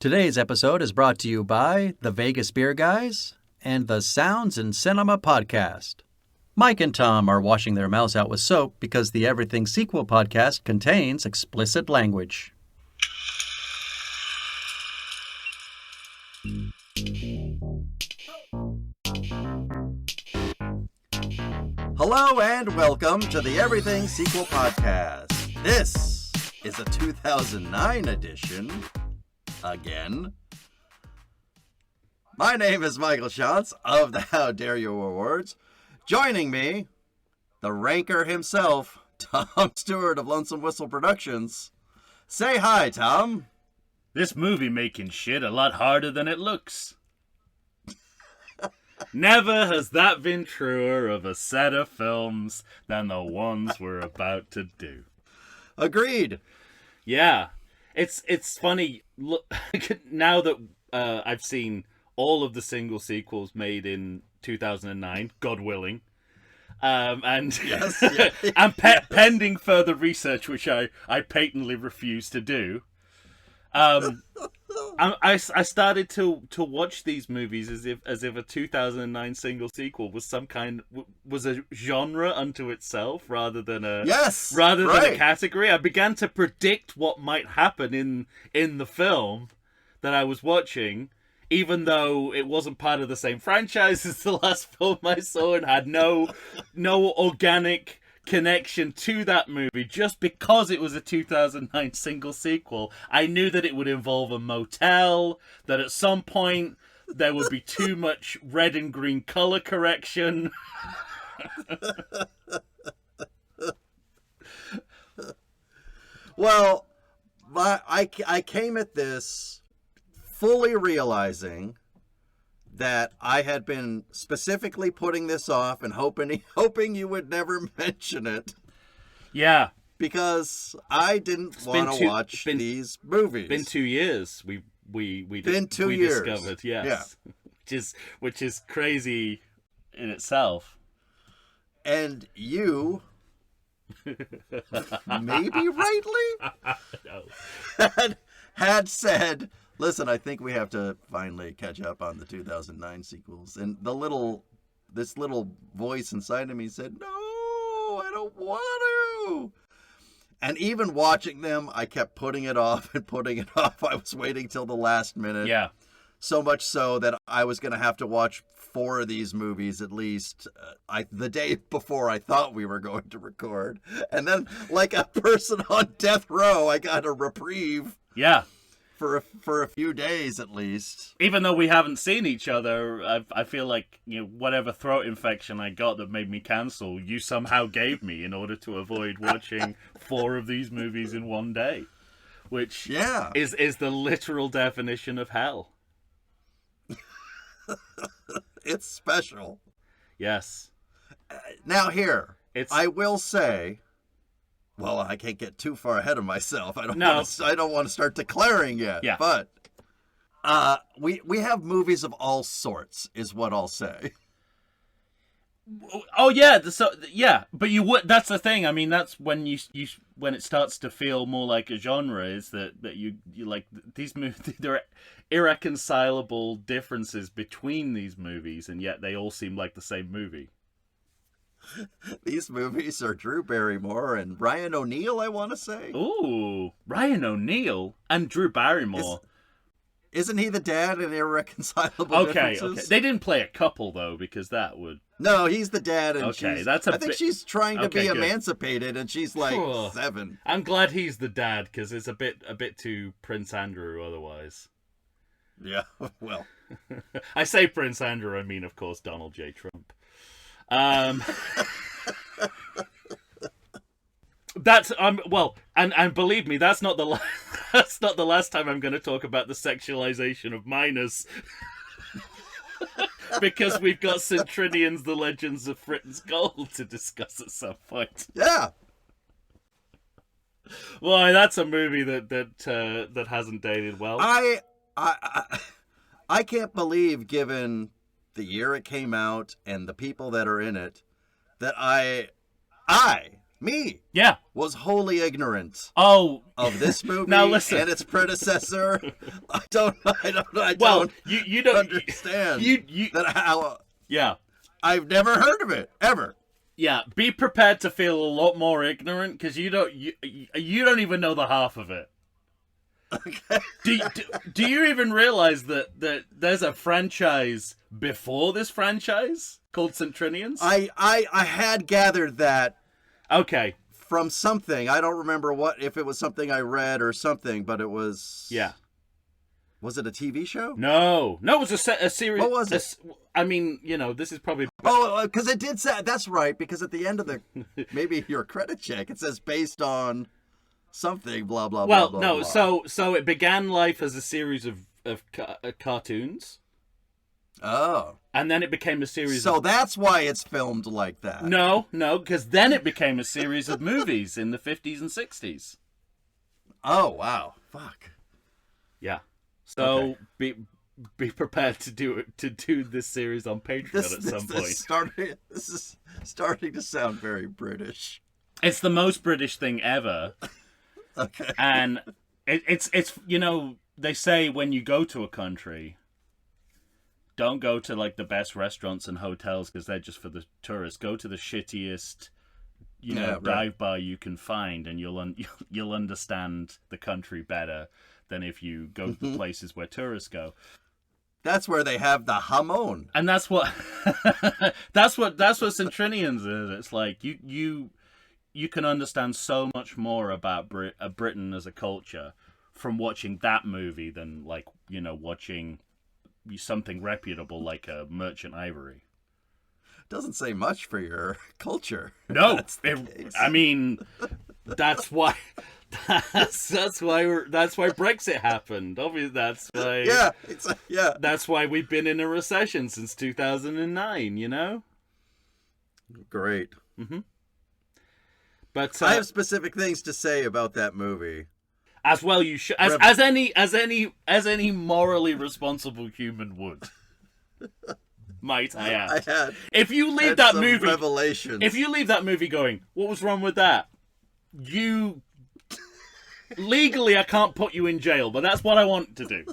Today's episode is brought to you by the Vegas Beer Guys and the Sounds in Cinema podcast. Mike and Tom are washing their mouths out with soap because the Everything Sequel podcast contains explicit language. Hello and welcome to the Everything Sequel podcast. This is a 2009 edition. Again. My name is Michael Shantz of the How Dare You Awards. Joining me, the ranker himself, Tom Stewart of Lonesome Whistle Productions. Say hi, Tom. This movie making shit a lot harder than it looks. Never has that been truer of a set of films than the ones we're about to do. Agreed. Yeah. It's funny, look, now that I've seen all of the single sequels made in 2009, God willing, and Yes, and pending further research, which I patently refuse to do, I started to watch these movies as if a 2009 single sequel was was a genre unto itself rather than a than a category. I began to predict what might happen in the film that I was watching, even though it wasn't part of the same franchise as the last film I saw and had no organic connection to that movie. Just because it was a 2009 single sequel, I knew that it would involve a motel, that at some point there would be too much red and green color correction. Well, I came at this fully realizing that I had been specifically putting this off and hoping you would never mention it. Yeah. Because I didn't want to watch these movies. Been 2 years. We discovered, yes. Yeah. Which is crazy in itself. And you, maybe rightly, had said, listen, I think we have to finally catch up on the 2009 sequels. And this little voice inside of me said, no, I don't want to. And even watching them, I kept putting it off and putting it off. I was waiting till the last minute. Yeah. So much so that I was going to have to watch 4 of these movies at least the day before I thought we were going to record. And then, like a person on death row, I got a reprieve. Yeah. For a few days at least. Even though we haven't seen each other, I feel like, whatever throat infection I got that made me cancel, you somehow gave me in order to avoid watching 4 of these movies in one day, which is the literal definition of hell. It's special. Yes. Now I will say. Well, I can't get too far ahead of myself. I don't want to start declaring yet. Yeah. But we have movies of all sorts, is what I'll say. Oh yeah, but you would. That's the thing. I mean, that's when when it starts to feel more like a genre. Is that you like these movies? There are irreconcilable differences between these movies, and yet they all seem like the same movie. These movies are Drew Barrymore and Ryan O'Neal, I want to say. Ooh, Ryan O'Neal and Drew Barrymore. Isn't he the dad in Irreconcilable Differences? Okay. They didn't play a couple, though, because that would... No, he's the dad, and I think she's trying to be good. Emancipated, and she's like 7. I'm glad he's the dad, because it's a bit too Prince Andrew otherwise. Yeah, well. I say Prince Andrew, I mean, of course, Donald J. Trump. That's well, and believe me, that's not the last time I'm going to talk about the sexualization of minors, because we've got Centrinians, the Legends of Britain's Gold to discuss at some point. Yeah. Well, that's a movie that hasn't dated well. I can't believe, given the year it came out and the people that are in it, that I me, yeah, was wholly ignorant. Oh, of this movie now listen. and its predecessor. I don't you don't understand that how. Yeah, I've never heard of it ever. Yeah, be prepared to feel a lot more ignorant because you don't even know the half of it. Okay. Do you even realize that there's a franchise before this franchise called Centrinians? I had gathered that. Okay. From something. I don't remember if it was something I read or something, but it was... Yeah. Was it a TV show? No, it was a series. What was it? I mean, this is probably... Oh, because it did say... That's right, because at the end of the... Maybe your credit check, it says based on... something, blah, blah, blah, blah, no, blah. So it began life as a series of cartoons. Oh. And then it became a series So that's why it's filmed like that. No, because then it became a series of movies in the 50s and 60s. Oh, wow. Fuck. Yeah. So be prepared to do this series on Patreon at some point. This is starting to sound very British. It's the most British thing ever. Okay. And it's they say when you go to a country, don't go to like the best restaurants and hotels because they're just for the tourists. Go to the shittiest, dive bar you can find, and you'll understand the country better than if you go to the places where tourists go. That's where they have the hamon. And that's what that's what Centrinians is. It's like you can understand so much more about Britain as a culture from watching that movie than like watching something reputable like a Merchant Ivory. Doesn't say much for your culture. No, I mean that's why Brexit happened. Obviously, that's why. Yeah. That's why we've been in a recession since 2009. Great. Mm-hmm. But I have specific things to say about that movie. As well, you should, as any morally responsible human would. Might I add? If you leave that movie, revelations. If you leave that movie going, what was wrong with that? Legally, I can't put you in jail, but that's what I want to do.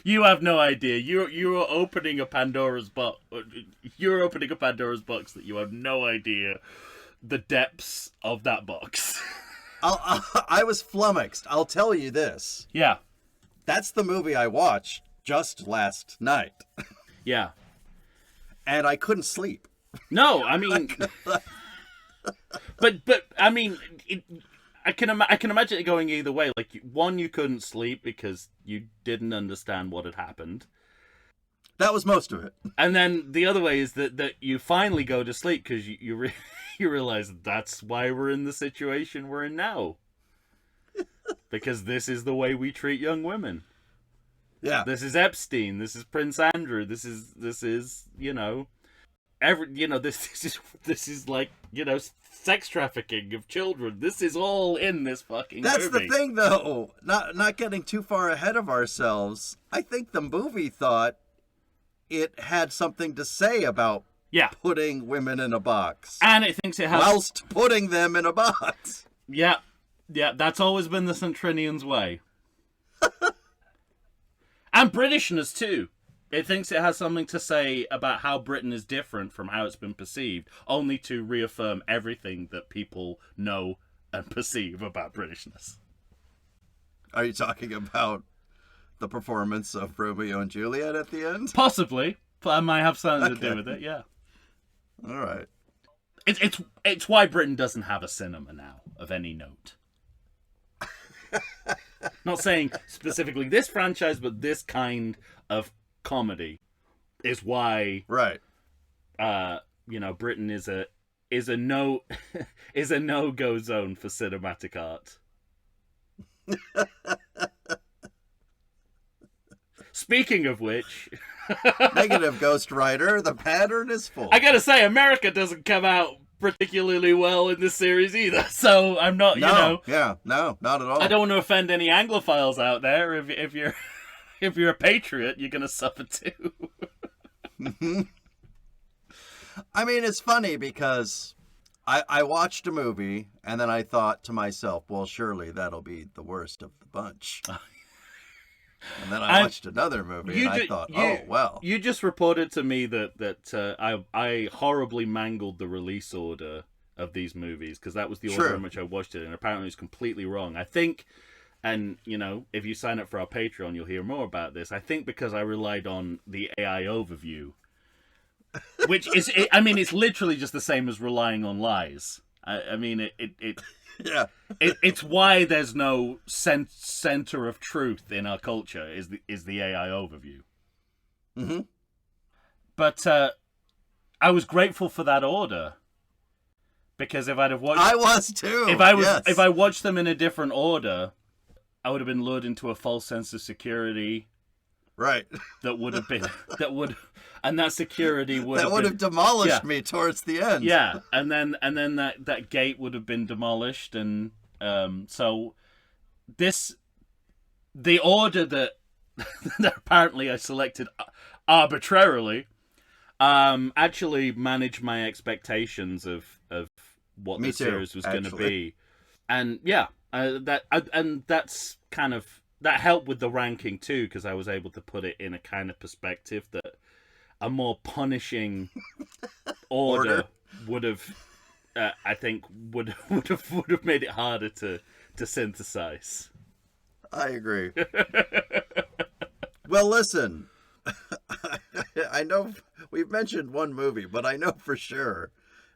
You have no idea. You're opening a Pandora's box. You're opening a Pandora's box that you have no idea the depths of that box. I was flummoxed. I'll tell you this. Yeah. That's the movie I watched just last night. Yeah. And I couldn't sleep. No, I mean... but I mean... I can imagine it going either way. Like, one, you couldn't sleep because you didn't understand what had happened. That was most of it. And then the other way is that you finally go to sleep because you realize that's why we're in the situation we're in now. Because this is the way we treat young women. Yeah. This is Epstein. This is Prince Andrew. This is this is like, sex trafficking of children. This is all in this fucking movie. That's the thing, though. Not getting too far ahead of ourselves. I think the movie thought it had something to say about putting women in a box. And it thinks it has... whilst putting them in a box. Yeah. Yeah, that's always been the Centrinians' way. And Britishness, too. It thinks it has something to say about how Britain is different from how it's been perceived, only to reaffirm everything that people know and perceive about Britishness. Are you talking about the performance of Romeo and Juliet at the end? Possibly. But I might have something to do with it, yeah. All right. It's why Britain doesn't have a cinema now of any note. Not saying specifically this franchise, but this kind of comedy is why Britain is a no-go zone for cinematic art. Speaking of which, negative Ghost Rider, the pattern is full. I gotta say, America doesn't come out particularly well in this series either, so I'm not, not at all. I don't want to offend any Anglophiles out there. If you're a patriot, you're gonna suffer too. I mean, it's funny because I watched a movie and then I thought to myself, well, surely that'll be the worst of the bunch. And then I watched another movie and I thought, oh, well. You just reported to me that I horribly mangled the release order of these movies because that was the order in which I watched it, and apparently it's completely wrong. I think, and, you know, if you sign up for our Patreon, you'll hear more about this. I think because I relied on the AI overview, which is, I mean, it's literally just the same as relying on lies. I mean, yeah. It's why there's no center of truth in our culture is the AI overview. Mm-hmm. But I was grateful for that order because if I'd have watched, I was too. If I watched them in a different order, I would have been lured into a false sense of security. Right. And that security would have demolished me towards the end. Yeah, and then that gate would have been demolished, and so the order that apparently I selected arbitrarily actually managed my expectations of what the series was going to be, and that's kind of that helped with the ranking too because I was able to put it in a kind of perspective that a more punishing order would have, I think, would have made it harder to synthesize. I agree. Well, listen, I know we've mentioned one movie, but I know for sure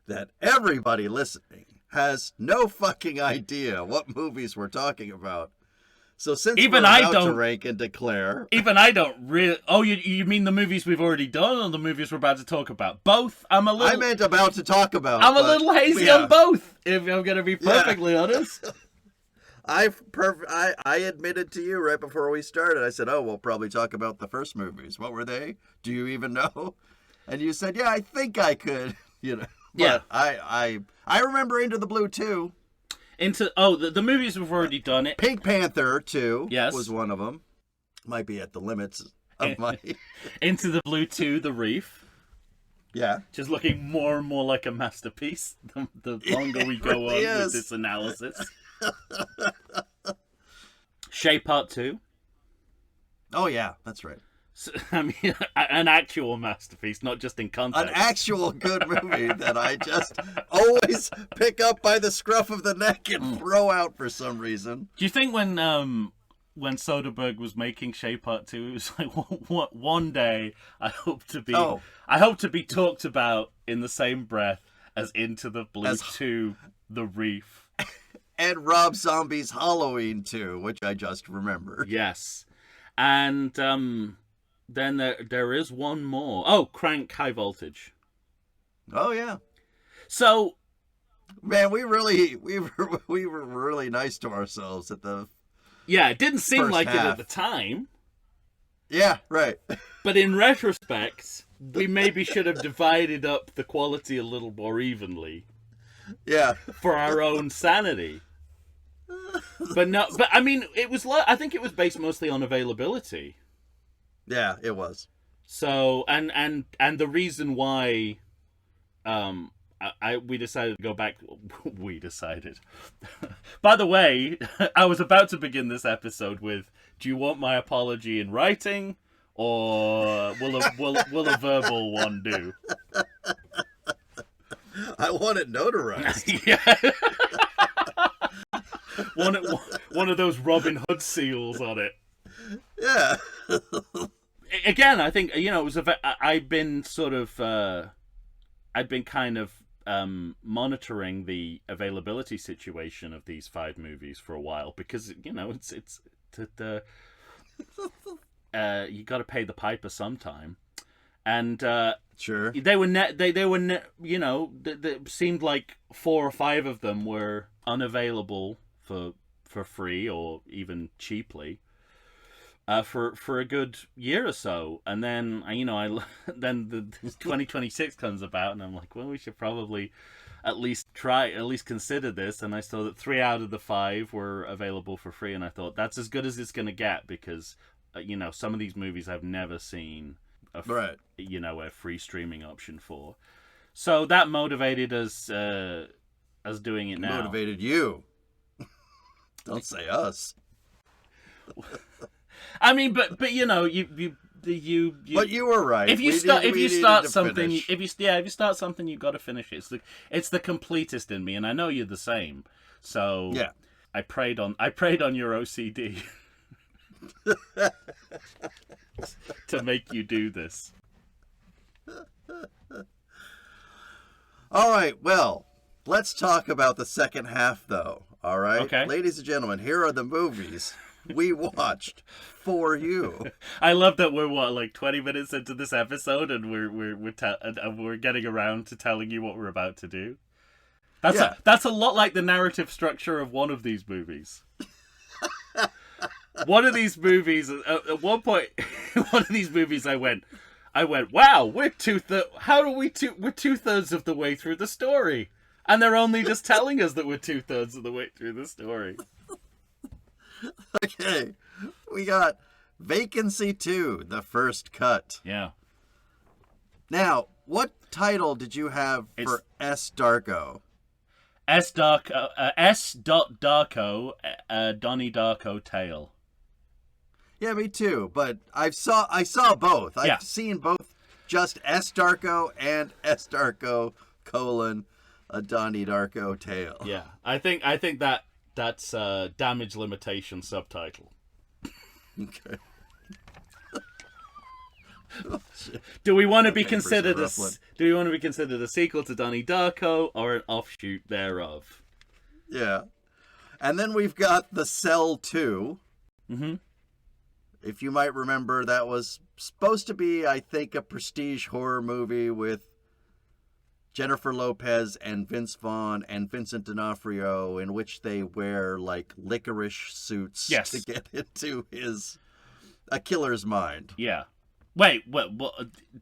that everybody listening has no fucking idea what movies we're talking about. So since even we're I about don't to rank and declare, even I don't really. Oh, you mean the movies we've already done, or the movies we're about to talk about? Both. I meant about to talk about. I'm a little hazy on both. If I'm going to be perfectly honest. I admitted to you right before we started. I said, "Oh, we'll probably talk about the first movies. What were they? Do you even know?" And you said, "Yeah, I think I could." You know. But I remember Into the Blue too. The movies we've already done it. Pink Panther 2 was one of them. Might be at the limits of my... Into the Blue 2, The Reef. Yeah. Just looking more and more like a masterpiece the longer we go on with this analysis. Shape Part 2. Oh, yeah, that's right. So, I mean, an actual masterpiece, not just in context. An actual good movie that I just always pick up by the scruff of the neck and throw out for some reason. Do you think when Soderbergh was making Shape Part 2, it was like, one day I hope to be talked about in the same breath as Into the Blue 2, The Reef. And Rob Zombie's Halloween 2, which I just remembered. Yes. And then there is one more. Oh, Crank High Voltage. Oh yeah. So, man, we were really nice to ourselves at the. Yeah, it didn't seem like half. It at the time. Yeah, right. But in retrospect, we maybe should have divided up the quality a little more evenly. Yeah. For our own sanity. But I mean, I think it was based mostly on availability. Yeah, it was. So, and the reason why we decided to go back. We decided. By the way, I was about to begin this episode with, "Do you want my apology in writing, or will a verbal one do?" I want it notarized. Yeah. one of those Robin Hood seals on it. Yeah. Again, I think, it was I've been kind of monitoring the availability situation of these 5 movies for a while because it's you got to pay the piper sometime, and sure they were it seemed like 4 or 5 of them were unavailable for free or even cheaply. For a good year or so, and then then the 2026 comes about, and I'm like, well, we should probably at least consider this. And I saw that 3 out of the 5 were available for free, and I thought that's as good as it's going to get because some of these movies I've never seen a free streaming option for. So that motivated us doing it now. Motivated you. Don't say us. I mean, but you know, you. But you were right. If you start something, you've got to finish it. It's the completist in me, and I know you're the same. So yeah, I preyed on your OCD to make you do this. All right, well, let's talk about the second half, though. All right, okay, ladies and gentlemen, here are the movies we watched for you. I love that we're 20 minutes into this episode, and we're getting around to telling you what we're about to do. That's a lot like the narrative structure of one of these movies. One of these movies, at one point, one of these movies, I went, wow, we're we're 2/3 of the way through the story, and they're only just telling us that we're 2/3 of the way through the story. Okay, we got Vacancy 2, the first cut. Yeah. Now, what title did you have for S. Darko? S. Darko, Donnie Darko tale. Yeah, me too. But I saw both. I've seen both, just S. Darko and S. Darko : a Donnie Darko tale. Yeah, I think that's damage limitation subtitle. Okay. Do we want to be considered a sequel to Donnie Darko or an offshoot thereof? Yeah. And then we've got The Cell 2. Mm-hmm. If you might remember, that was supposed to be, I think, a prestige horror movie with Jennifer Lopez and Vince Vaughn and Vincent D'Onofrio, in which they wear like licorice suits to get into a killer's mind. Yeah. Wait, what?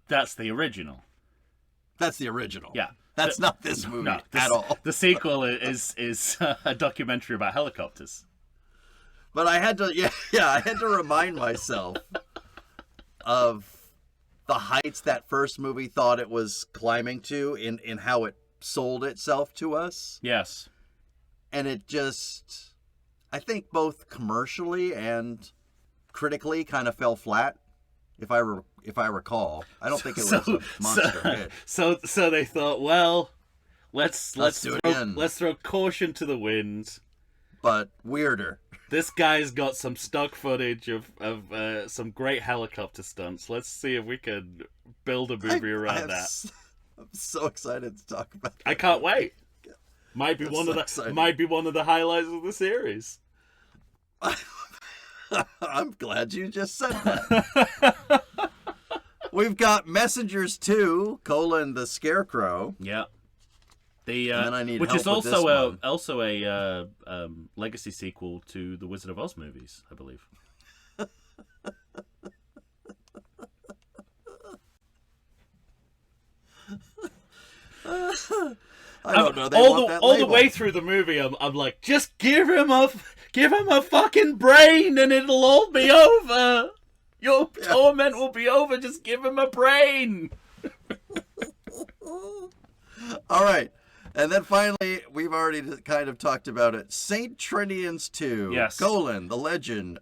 That's the original. That's the original. Yeah. That's not this movie at all. The sequel is a documentary about helicopters. But I had to, I had to remind myself of the heights that first movie thought it was climbing to in how it sold itself to us. Yes. And it just, I think both commercially and critically kind of fell flat, if I recall. I don't think it was a monster hit. So they thought, well, let's throw caution to the wind. But weirder. This guy's got some stock footage of some great helicopter stunts. Let's see if we can build a movie around that. I'm so excited to talk about that. I can't wait. Might be one of the highlights of the series. I'm glad you just said that. We've got Messengers 2, the Scarecrow. Yeah. Which is also a legacy sequel to the Wizard of Oz movies, I believe. I don't know. All the way through the movie, I'm like, just give him a fucking brain, and it'll all be over. Your torment will be over. Just give him a brain. All right. And then finally, we've already kind of talked about it. Saint Trinian's 2, the legend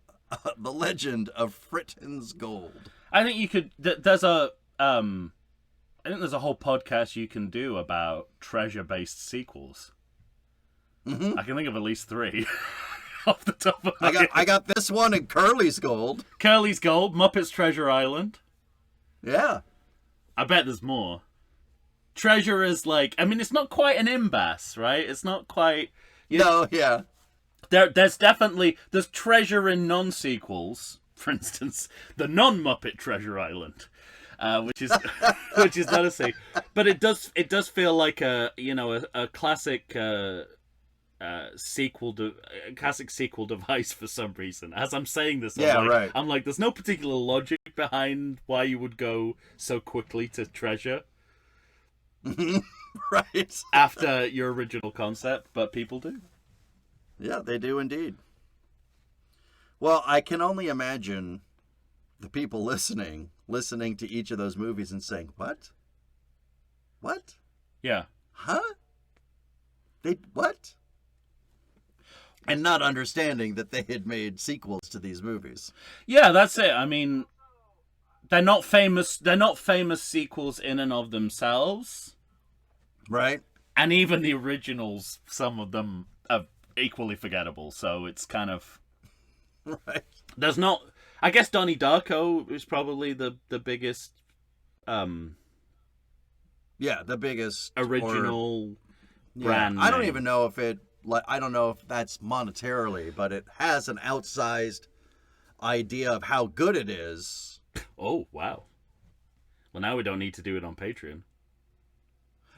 of Fritton's Gold. I think you could. There's a whole podcast you can do about treasure-based sequels. Mm-hmm. I can think of at least 3 off the top of my head. I got this one in Curly's Gold. Curly's Gold, Muppets Treasure Island. Yeah. I bet there's more. Treasure is like, I mean, it's not quite an impasse, right? It's not quite. Yeah. There's treasure in non-sequels. For instance, the non-Muppet Treasure Island, which is not a sequel, but it does feel like a classic classic sequel device for some reason. As I'm saying this, I'm like, there's no particular logic behind why you would go so quickly to treasure. Right. After your original concept, but people do. Yeah, they do indeed. Well, I can only imagine the people listening to each of those movies and saying, What? Yeah. Huh? They what? And not understanding that they had made sequels to these movies. Yeah, that's it. I mean, they're not famous. They're not famous sequels in and of themselves, right? And even the originals, some of them are equally forgettable. So it's kind of right. There's not. I guess Donnie Darko is probably the biggest. Yeah, the biggest original brand. I don't even know if it. I don't know if that's monetarily, but it has an outsized idea of how good it is. Oh, wow. Well, now we don't need to do it on Patreon.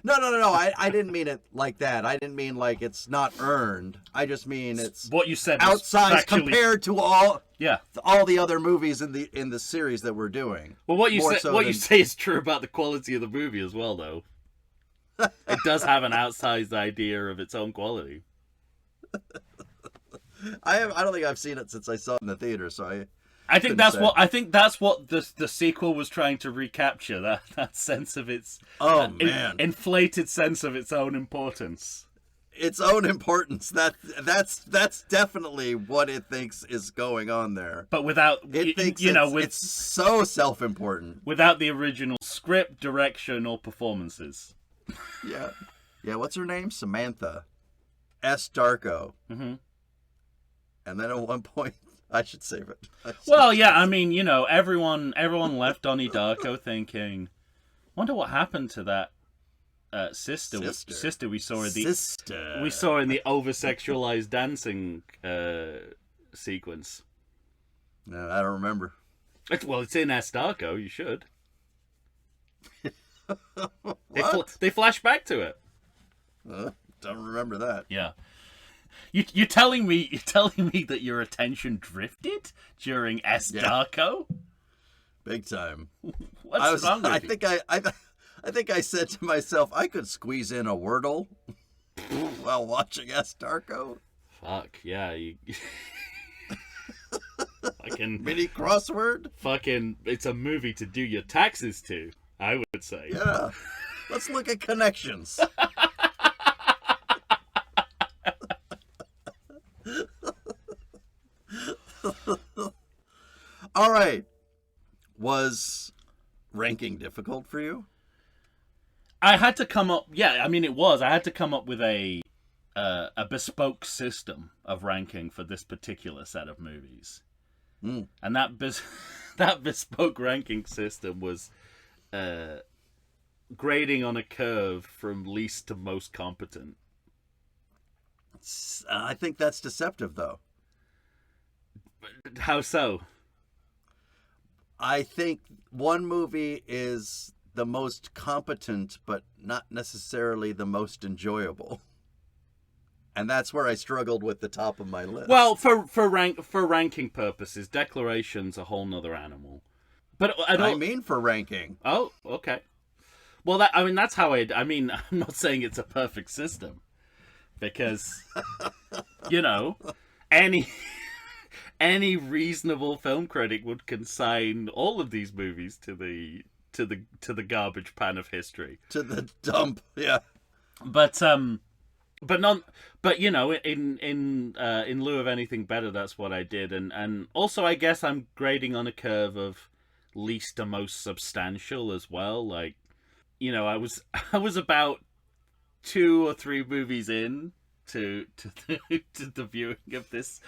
No. I didn't mean it like that. I didn't mean like it's not earned. I just mean it's what you said outsized factually... compared to all the other movies in the series that we're doing. Well, what you say is true about the quality of the movie as well, though. It does have an outsized idea of its own quality. I don't think I've seen it since I saw it in the theater, so I think that's what the sequel was trying to recapture, that sense of its inflated sense of its own importance. Its own importance. That's definitely what it thinks is going on there. But without it's so self-important. Without the original script, direction, or performances. Yeah. What's her name? Samantha S. Darko. Mm-hmm. And then at one point, I should save it. Well, yeah, I mean, everyone left Donnie Darko thinking, wonder what happened to that sister we saw in the over-sexualized dancing sequence. No, I don't remember. It's in S. Darko. You should. They flash back to it. Don't remember that. Yeah. You're telling me that your attention drifted during S. Darko? Big time. What's wrong with you? I think I said to myself, I could squeeze in a Wordle while watching S. Darko. Fuck yeah, fucking mini crossword. Fucking, it's a movie to do your taxes to, I would say. Yeah. Let's look at connections. All right. Was ranking difficult for you? I had to come up. Yeah, I mean it was. I had to come up with a bespoke system of ranking for this particular set of movies, and that bespoke ranking system was grading on a curve from least to most competent. I think that's deceptive, though. How so? I think one movie is the most competent, but not necessarily the most enjoyable. And that's where I struggled with the top of my list. Well, for ranking purposes, Declaration's a whole nother animal. But I mean for ranking. Oh, okay. Well, that's how I'm not saying it's a perfect system. Because, any reasonable film critic would consign all of these movies to the garbage pan of history, to the dump. Yeah, but in lieu of anything better, that's what I did, and also I guess I'm grading on a curve of least to most substantial as well. Like, I was about 2 or 3 movies in to the viewing of this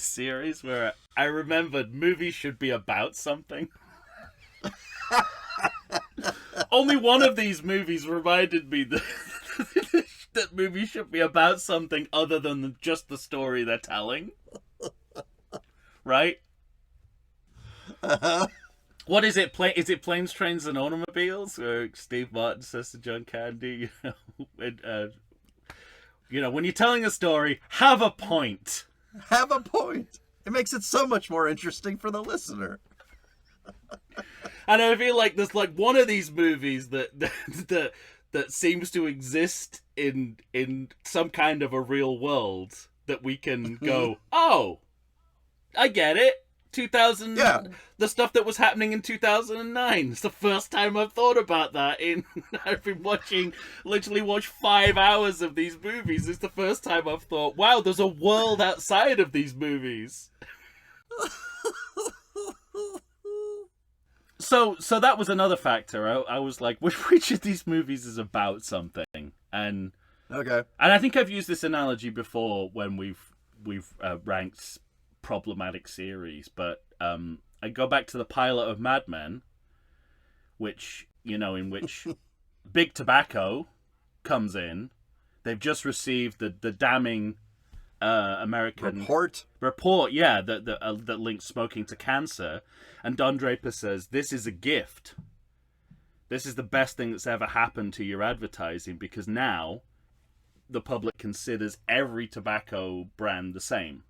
series, where I remembered movies should be about something. Only one of these movies reminded me that movies should be about something other than just the story they're telling. Right? Uh-huh. What is it? Is it Planes, Trains, and Automobiles? Where Steve Martin says to John Candy, when you're telling a story, have a point. Have a point. It makes it so much more interesting for the listener. And I feel like there's like one of these movies that seems to exist in some kind of a real world that we can go, oh, I get it. 2000, the stuff that was happening in 2009. It's the first time I've thought about that. I've been literally watched 5 hours of these movies. It's the first time I've thought, wow, there's a world outside of these movies. So that was another factor. I was like, which of these movies is about something? And I think I've used this analogy before when we've ranked problematic series, but I go back to the pilot of Mad Men, which in which Big Tobacco comes in. They've just received the damning American report, that links smoking to cancer, and Don Draper says, "This is a gift. This is the best thing that's ever happened to your advertising, because now the public considers every tobacco brand the same.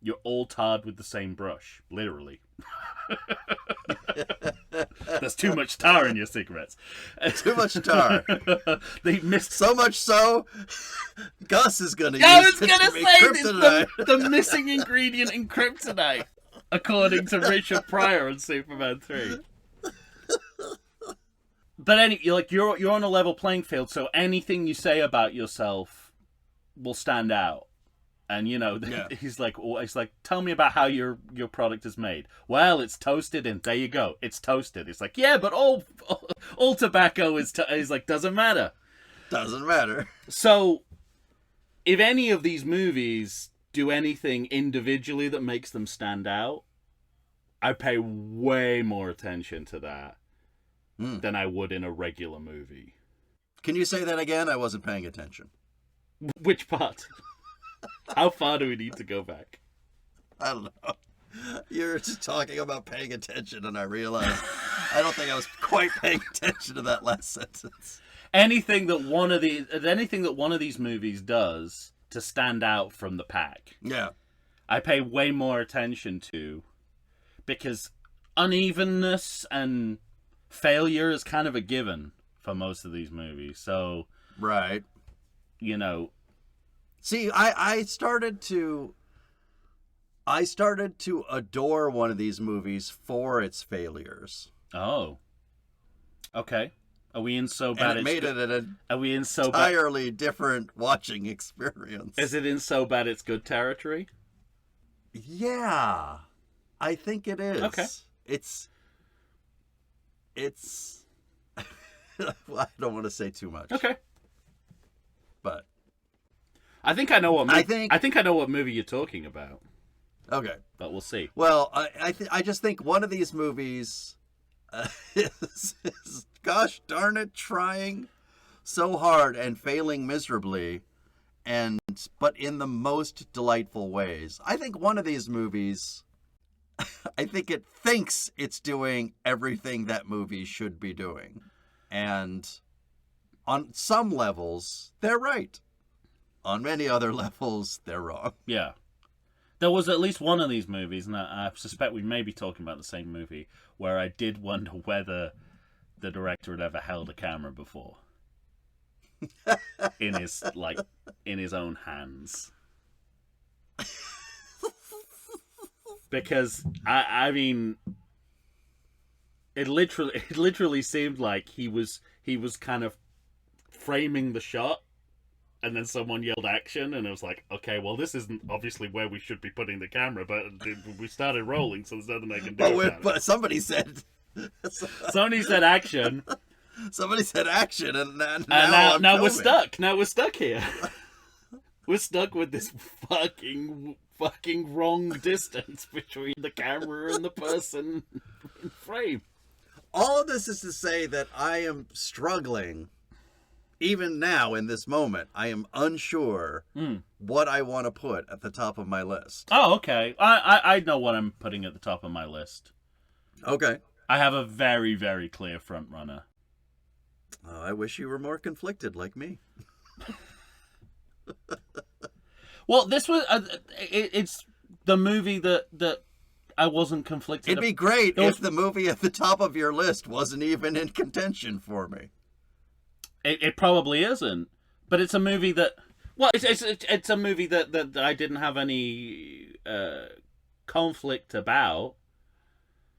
You're all tarred with the same brush, literally." There's too much tar in your cigarettes. Too much tar. They missed so much so. Gus is going to use kryptonite. The missing ingredient in kryptonite, according to Richard Pryor on Superman 3. But you're on a level playing field, so anything you say about yourself will stand out. And he's like, tell me about how your product is made. Well, it's toasted, and there you go, it's toasted. It's like, yeah, but all tobacco is like, doesn't matter. Doesn't matter. So, if any of these movies do anything individually that makes them stand out, I pay way more attention to that than I would in a regular movie. Can you say that again? I wasn't paying attention. Which part? How far do we need to go back? I don't know. You're just talking about paying attention, and I realized I don't think I was quite paying attention to that last sentence. Anything that one of these movies does to stand out from the pack, I pay way more attention to, because unevenness and failure is kind of a given for most of these movies. So, right, See, I started to adore one of these movies for its failures. Oh, okay. Are we in so bad? And it made it an entirely different watching experience. Is it in so bad it's good territory? Yeah, I think it is. Okay. It's. I don't want to say too much. Okay. But. I think I know what movie you're talking about. Okay, but we'll see. Well, I just think one of these movies is, gosh darn it, trying so hard and failing miserably, but in the most delightful ways. I think one of these movies, I think it thinks it's doing everything that movie should be doing, and on some levels, they're right. On many other levels, they're wrong. Yeah. There was at least one of these movies, and I suspect we may be talking about the same movie, where I did wonder whether the director had ever held a camera before. in his own hands. Because, I mean, it literally seemed like he was kind of framing the shot, and then someone yelled action, and it was like, okay, well, this isn't obviously where we should be putting the camera, but we started rolling, so there's nothing I can do. But somebody said action. Somebody said action, and now we're stuck. Now we're stuck here. We're stuck with this fucking wrong distance between the camera and the person in frame. All of this is to say that I am struggling. Even now, in this moment, I am unsure what I want to put at the top of my list. Oh, okay. I know what I'm putting at the top of my list. Okay. I have a very, very clear front runner. Oh, I wish you were more conflicted like me. Well, this was it's the movie that I wasn't conflicted. It'd be great if the movie at the top of your list wasn't even in contention for me. It probably isn't, but it's a movie that. Well, it's a movie that I didn't have any conflict about.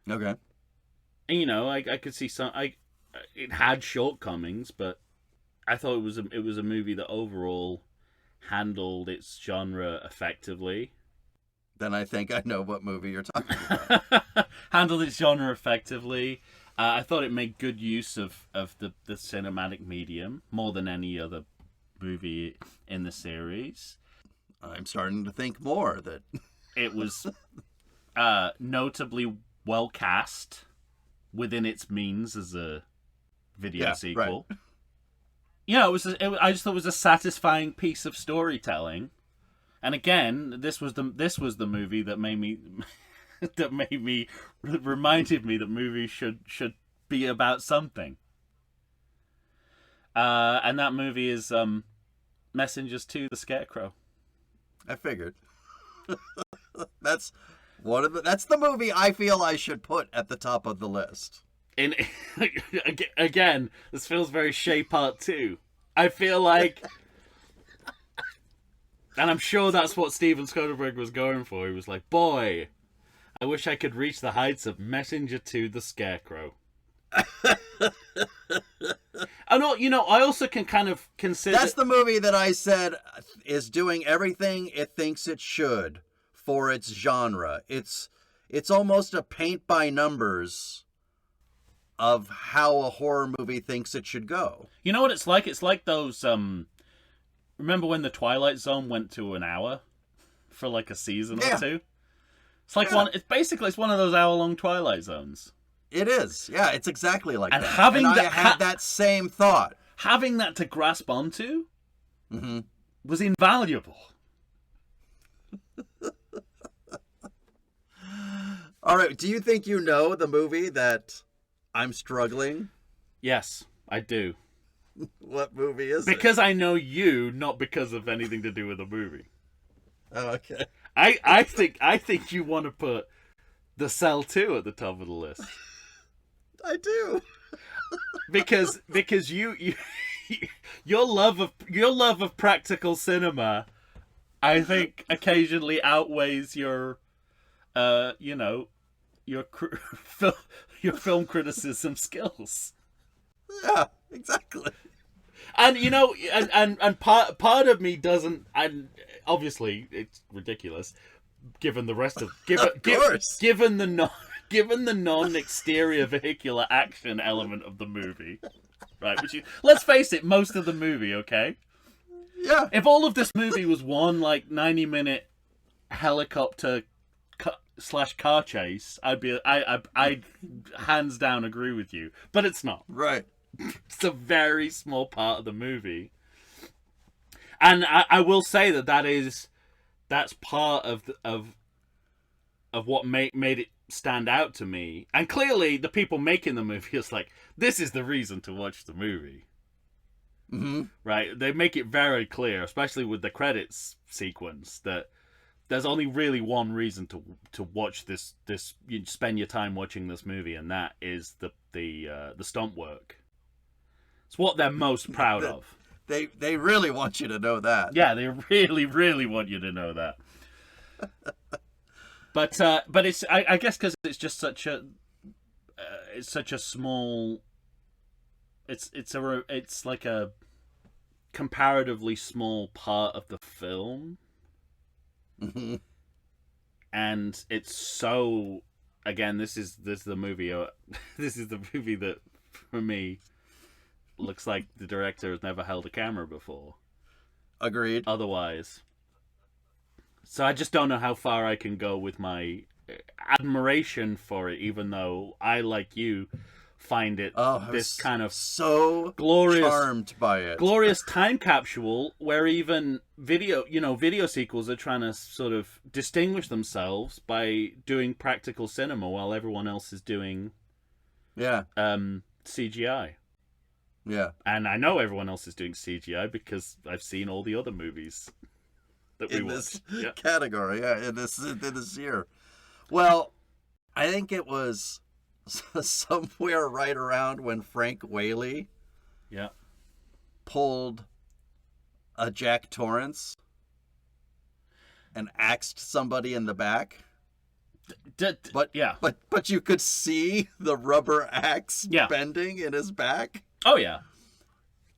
Okay. And, you know, I could see it had shortcomings, but I thought it was a movie that overall handled its genre effectively. Then I think I know what movie you're talking about. Handled its genre effectively. I thought it made good use of the cinematic medium more than any other movie in the series. I'm starting to think more that it was notably well cast within its means as a video sequel. Right. Yeah, I just thought it was a satisfying piece of storytelling. And again, this was the movie that reminded me that movies should be about something. And that movie is Messengers 2: The Scarecrow. I figured. That's the movie I feel I should put at the top of the list. Again, this feels very Shay Part 2. I feel like, and I'm sure that's what Steven Soderbergh was going for. He was like, boy, I wish I could reach the heights of Messenger 2: The Scarecrow. I also can kind of consider... That's the movie that I said is doing everything it thinks it should for its genre. It's almost a paint by numbers of how a horror movie thinks it should go. You know what it's like? It's like those... remember when The Twilight Zone went to an hour for like a season or two? It's like it's one of those hour-long Twilight Zones. It is. Yeah, it's exactly like and that. Having I had that same thought. Having that to grasp onto was invaluable. All right. Do you think you know the movie that I'm struggling? Yes, I do. What movie is it? Because I know you, not because of anything to do with the movie. Oh, okay. I think you want to put The Cell 2 at the top of the list. I do. because you your love of practical cinema, I think, occasionally outweighs your your film criticism skills. Yeah, exactly. And and part of me doesn't, and obviously it's ridiculous given the rest of given the non-exterior vehicular action element of the movie, right? Let's face it, most of the movie, okay? Yeah. If all of this movie was one 90-minute helicopter / car chase, I'd hands down agree with you. But it's not. Right. It's a very small part of the movie, and I will say that's part of what made it stand out to me. And clearly the people making the movie is like, this is the reason to watch the movie. Mm-hmm. Right? They make it very clear, especially with the credits sequence, that there's only really one reason to watch this. You spend your time watching this movie, and that is the stunt work. It's what they're most proud of. They really want you to know that. Yeah, they really, really want you to know that. But it's I guess because it's just such a small. It's like a comparatively small part of the film, and it's so. Again, this is the movie. This is the movie that, for me, looks like the director has never held a camera before. Agreed. Otherwise. So I just don't know how far I can go with my admiration for it, even though I, like you, find it this kind of so glorious, charmed by it, glorious time capsule where even video sequels are trying to sort of distinguish themselves by doing practical cinema while everyone else is doing CGI. Yeah. And I know everyone else is doing CGI because I've seen all the other movies that we watched. This category, in this year. Well, I think it was somewhere right around when Frank Whaley pulled a Jack Torrance and axed somebody in the back. But you could see the rubber axe bending in his back. Oh yeah.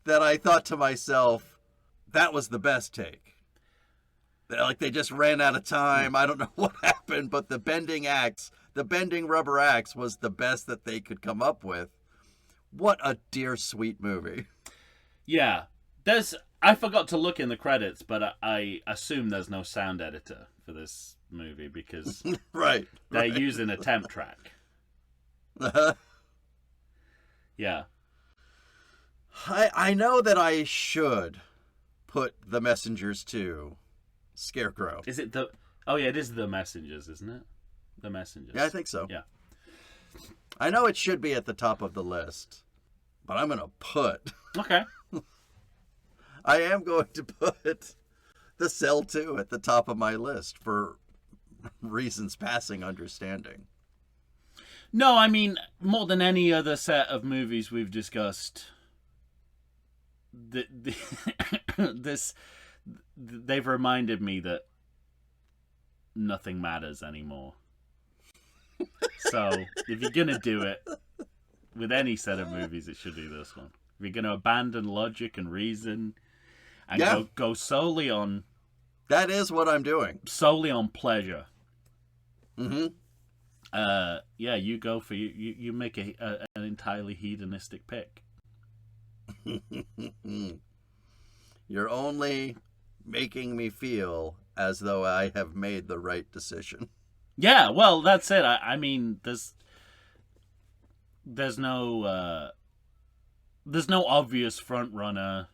That I thought to myself, that was the best take. Like they just ran out of time. I don't know what happened, but the bending rubber axe was the best that they could come up with. What a dear sweet movie. Yeah. I forgot to look in the credits, but I assume there's no sound editor for this movie because they're using a temp track. Yeah. I know that I should put The Messengers 2 Scarecrow. Is it the... Oh, yeah, it is The Messengers, isn't it? The Messengers. Yeah, I think so. Yeah. I know it should be at the top of the list, but I'm going to put... Okay. I am going to put The Cell 2 at the top of my list for reasons passing understanding. No, I mean, more than any other set of movies we've discussed... they've reminded me that nothing matters anymore. So if you're gonna do it with any set of movies, it should be this one. If you're gonna abandon logic and reason and go solely on, that is what I'm doing. Solely on pleasure. Mm-hmm. You go for you make an entirely hedonistic pick. You're only making me feel as though I have made the right decision. Yeah, well, that's it. I mean, there's no obvious front runner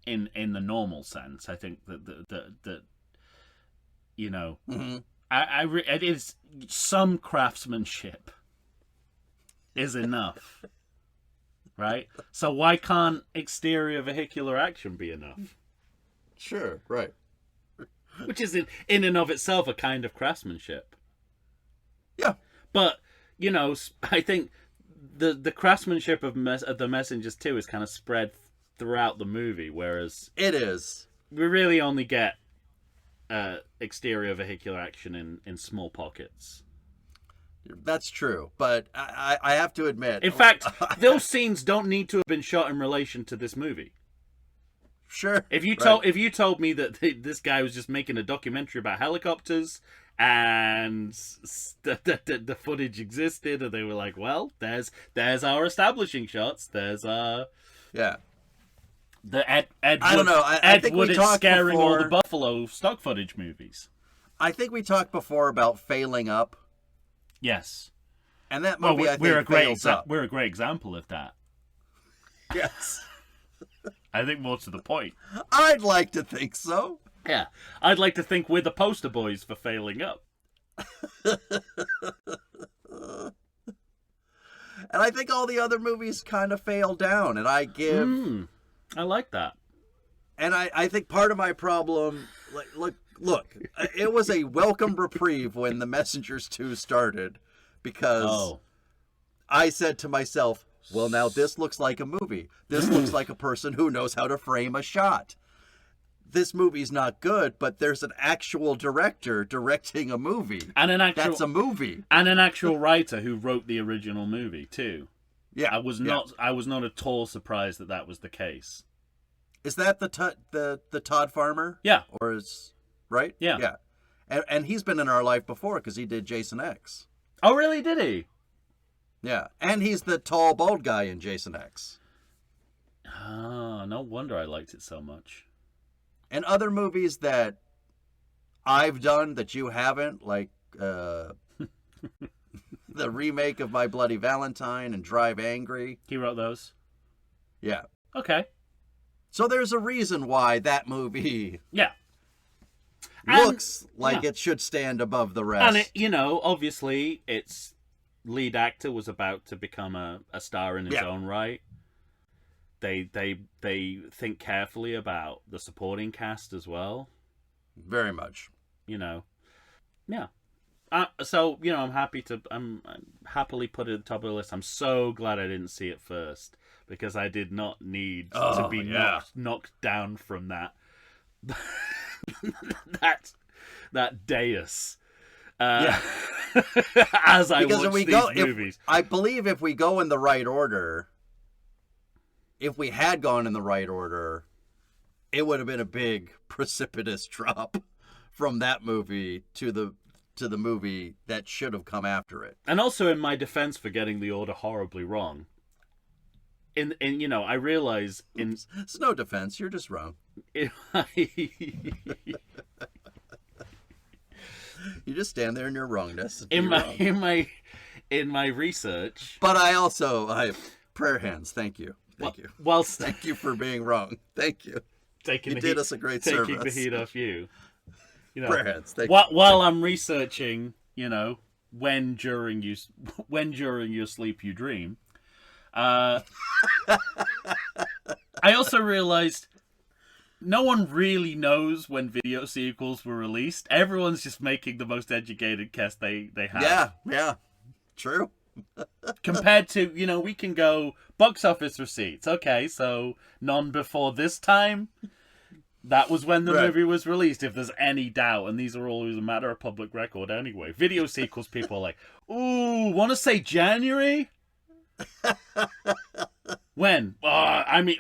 in the normal sense. I think that you know, it is some craftsmanship is enough. Right? So why can't exterior vehicular action be enough? Sure, right. Which is in and of itself a kind of craftsmanship. Yeah. But, you know, I think the craftsmanship of The Messengers 2 is kind of spread throughout the movie, whereas... It is. We really only get exterior vehicular action in small pockets. That's true, but I have to admit... In fact, those scenes don't need to have been shot in relation to this movie. Sure. If you told me that this guy was just making a documentary about helicopters and the footage existed, and they were like, well, there's our establishing shots, there's our... Yeah. The Ed Wood, I don't know. I think Wood we is talked scaring before, all the Buffalo stock footage movies. I think we talked before about failing up. Yes. And that movie, I think, fails up. We're a great example of that. Yes. I think more to the point. I'd like to think so. Yeah. I'd like to think we're the poster boys for failing up. And I think all the other movies kind of fail down, and I give... I like that. And I think part of my problem... Look, it was a welcome reprieve when The Messengers 2 started, because I said to myself, well, now this looks like a movie. This looks like a person who knows how to frame a shot. This movie's not good, but there's an actual director directing a movie. That's a movie. And an actual writer who wrote the original movie, too. Yeah. I was not at all surprised that was the case. Is that the Todd Farmer? Yeah. Or is... Right? Yeah. Yeah. And he's been in our life before because he did Jason X. Oh, really? Did he? Yeah. And he's the tall, bald guy in Jason X. Oh, no wonder I liked it so much. And other movies that I've done that you haven't, like the remake of My Bloody Valentine and Drive Angry. He wrote those? Yeah. Okay. So there's a reason why that movie... Yeah. looks like it should stand above the rest. And it, obviously its lead actor was about to become a star in his own right. They think carefully about the supporting cast as well. Very much. Yeah. So I'm happily put it at the top of the list. I'm so glad I didn't see it first because I did not need to be knocked down from that. that dais. as I watch these movies. I believe if we go in the right order, if we had gone in the right order, it would have been a big precipitous drop from that movie to the movie that should have come after it. And also, in my defense for getting the order horribly wrong, in I realize it's no defense. You're just wrong. You just stand there in your wrongness. In my research. But I prayer hands. Thank you. Thank you for being wrong. Thank you. You did us a great service. Taking the heat off you. Prayer hands. Thank you. While I'm researching, when during your sleep you dream. I also realized no one really knows when video sequels were released. Everyone's just making the most educated guess they have. Yeah. True. Compared to, we can go box office receipts. Okay, so none before this time. That was when the movie was released, if there's any doubt. And these are always a matter of public record anyway. Video sequels, people are like, ooh, want to say January? When?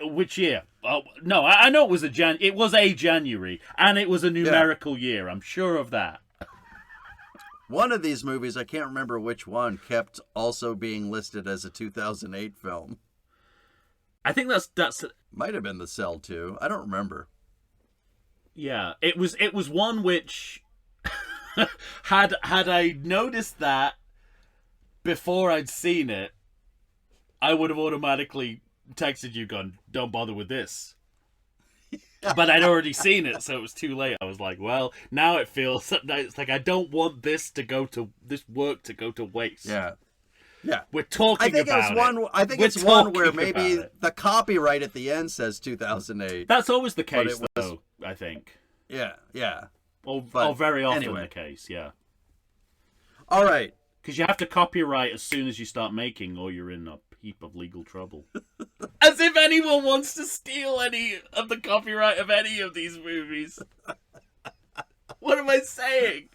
Which year? Oh, no, I know it was it was a January, and it was a numerical year. I'm sure of that. One of these movies, I can't remember which one, kept also being listed as a 2008 film. I think that's might have been The Cell too. I don't remember. Yeah, it was one which had I noticed that before I'd seen it, I would have automatically texted you, gone, don't bother with this. But I'd already seen it, so it was too late. I was like, well, now it feels it's like I don't want this work to go to waste. Yeah. We're talking about it. I think it's one where maybe the copyright at the end says 2008. That's always the case, though, I think. Yeah. Or very often the case, yeah. All right. Because you have to copyright as soon as you start making, or you're in a heap of legal trouble. As if anyone wants to steal any of the copyright of any of these movies. What am I saying?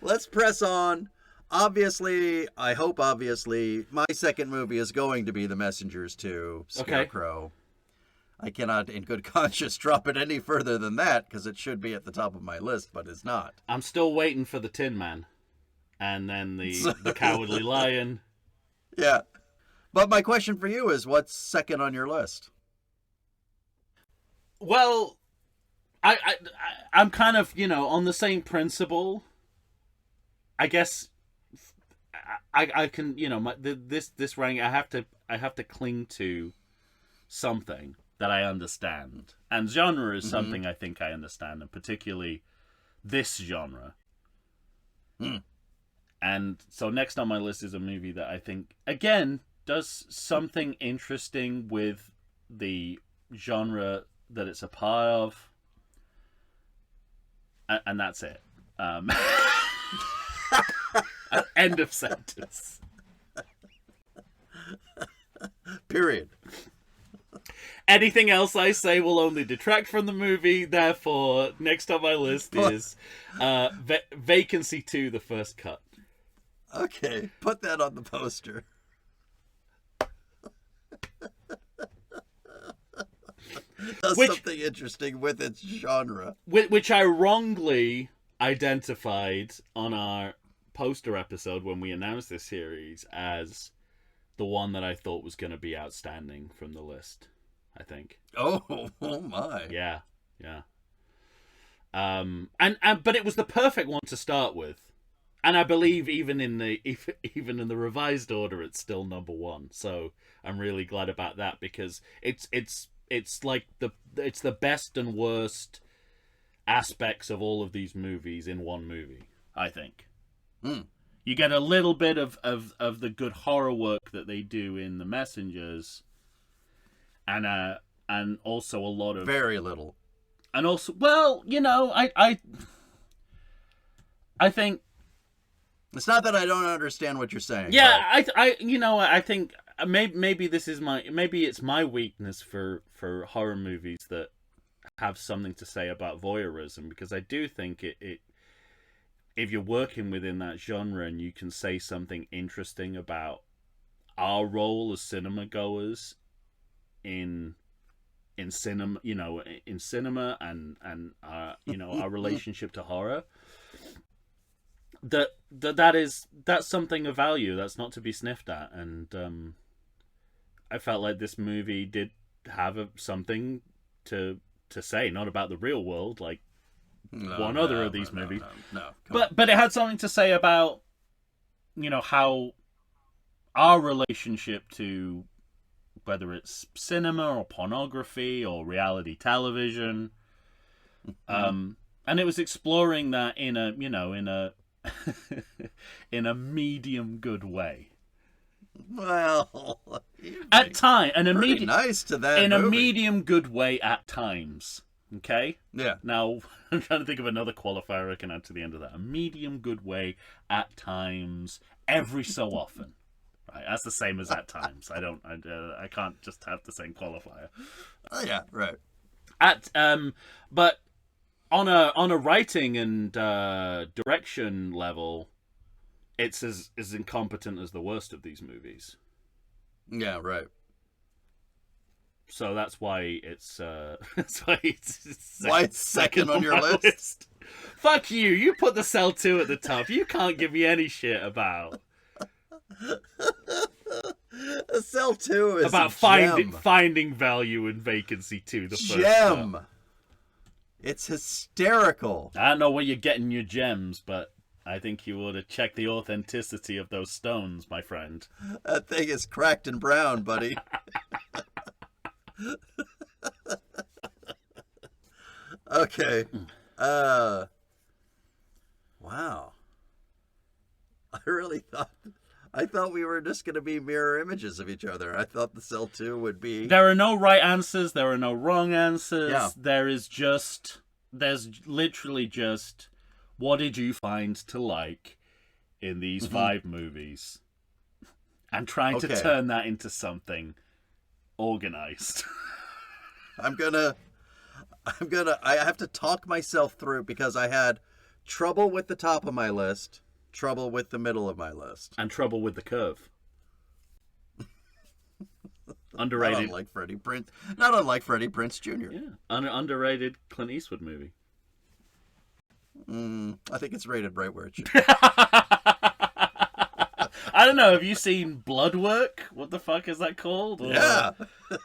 Let's press on. Obviously, my second movie is going to be The Messengers 2, Scarecrow. Okay. I cannot, in good conscience, drop it any further than that, because it should be at the top of my list, but it's not. I'm still waiting for the Tin Man. And then the Cowardly Lion. Yeah. But my question for you is, what's second on your list? Well, I'm kind of, on the same principle. I guess I can, this rank, I have to cling to something that I understand. And genre is something I think I understand, and particularly this genre. And so next on my list is a movie that I think, again, does something interesting with the genre that it's a part of. And that's it. End of sentence. Period. Anything else I say will only detract from the movie. Therefore, next on my list is Vacancy 2, the first cut. Okay, put that on the poster. Does something interesting with its genre. Which I wrongly identified on our poster episode when we announced this series as the one that I thought was going to be outstanding from the list, I think. Oh my. Yeah. But it was the perfect one to start with. And I believe even in the revised order, it's still number one. So I'm really glad about that, because it's like it's the best and worst aspects of all of these movies in one movie, I think. You get a little bit of the good horror work that they do in The Messengers, and also a lot of very little. And also, well, I think. It's not that I don't understand what you're saying. Yeah, but... I think maybe it's my weakness for horror movies that have something to say about voyeurism, because I do think it if you're working within that genre and you can say something interesting about our role as cinema goers in cinema, in cinema and our relationship to horror, that's something of value that's not to be sniffed at. And I felt like this movie did have something to say, not about the real world like other of these movies, but it had something to say about how our relationship to, whether it's cinema or pornography or reality television, and it was exploring that in a in a medium good way. Well, at time, and nice to that in movie. A medium good way at times. Okay. Yeah. Now I'm trying to think of another qualifier I can add to the end of that. A medium good way at times, every so often. Right. That's the same as at times. I can't just have the same qualifier. Oh yeah. Right. But on a writing and direction level, it's as incompetent as the worst of these movies. Yeah, right. So that's why it's second on your list. Fuck you! You put the Cell 2 at the top. You can't give me any shit about Cell 2 is about finding value in Vacancy 2. The first gem. It's hysterical. I don't know where you're getting your gems, but I think you ought to check the authenticity of those stones, my friend. That thing is cracked and brown, buddy. Okay. Wow. I thought we were just going to be mirror images of each other. I thought the Cell 2 would be... There are no right answers. There are no wrong answers. Yeah. There's literally just, what did you find to like in these 5 movies? And trying to turn that into something organized. I have to talk myself through, because I had trouble with the top of my list, trouble with the middle of my list, and trouble with the curve. Underrated. Not unlike Freddie Prinze Jr. Yeah, underrated Clint Eastwood movie. I think it's rated right where it should. I don't know. Have you seen Bloodwork? What the fuck is that called? Or... Yeah.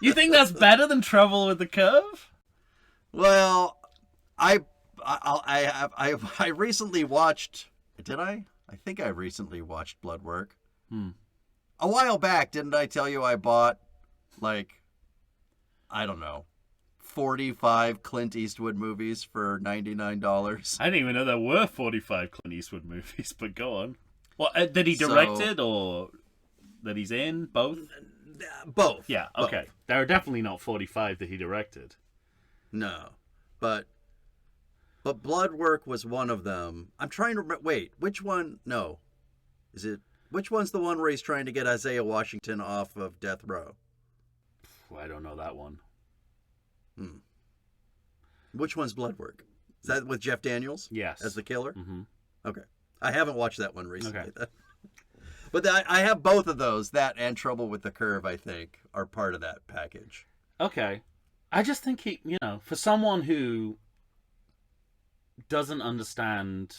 You think that's better than Trouble with the Curve? Well, I recently watched. Did I? I think I recently watched Bloodwork. A while back, didn't I tell you I bought, I don't know, 45 Clint Eastwood movies for $99? I didn't even know there were 45 Clint Eastwood movies, but go on. Well, did he direct it, or that he's in? Both? Both. Yeah, okay. Both. There are definitely not 45 that he directed. No. But Bloodwork was one of them. I'm trying to remember. Wait, which one? No. Which one's the one where he's trying to get Isaiah Washington off of death row? I don't know that one. Which one's Bloodwork? Is that with Jeff Daniels? Yes. As the killer? Mm-hmm. Okay. I haven't watched that one recently. Okay. But I have both of those. That and Trouble with the Curve, I think, are part of that package. Okay. I just think for someone who doesn't understand...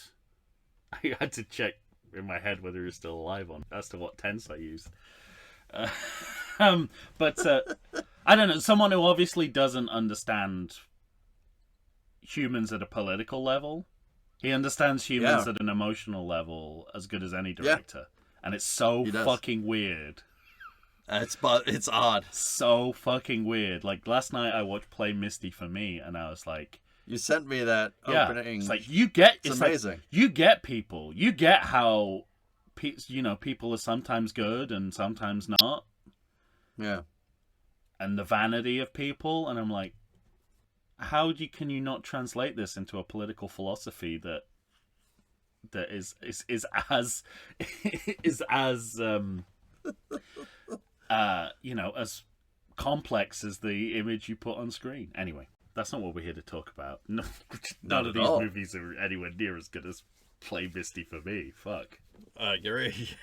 I had to check in my head whether he was still alive as to what tense I used. But I don't know. Someone who obviously doesn't understand humans at a political level. He understands humans at an emotional level as good as any director. Yeah. And it's so fucking weird. It's odd. So fucking weird. Like, last night I watched Play Misty for Me, and I was like... You sent me that opening. It's like, it's amazing. Like, you get people. You get how, people are sometimes good and sometimes not. Yeah. And the vanity of people. And I'm like, can you not translate this into a political philosophy that is as as complex as the image you put on screen? Anyway, That's not what we're here to talk about. No, none of these movies are anywhere near as good as Play Misty for me. Fuck. You're right.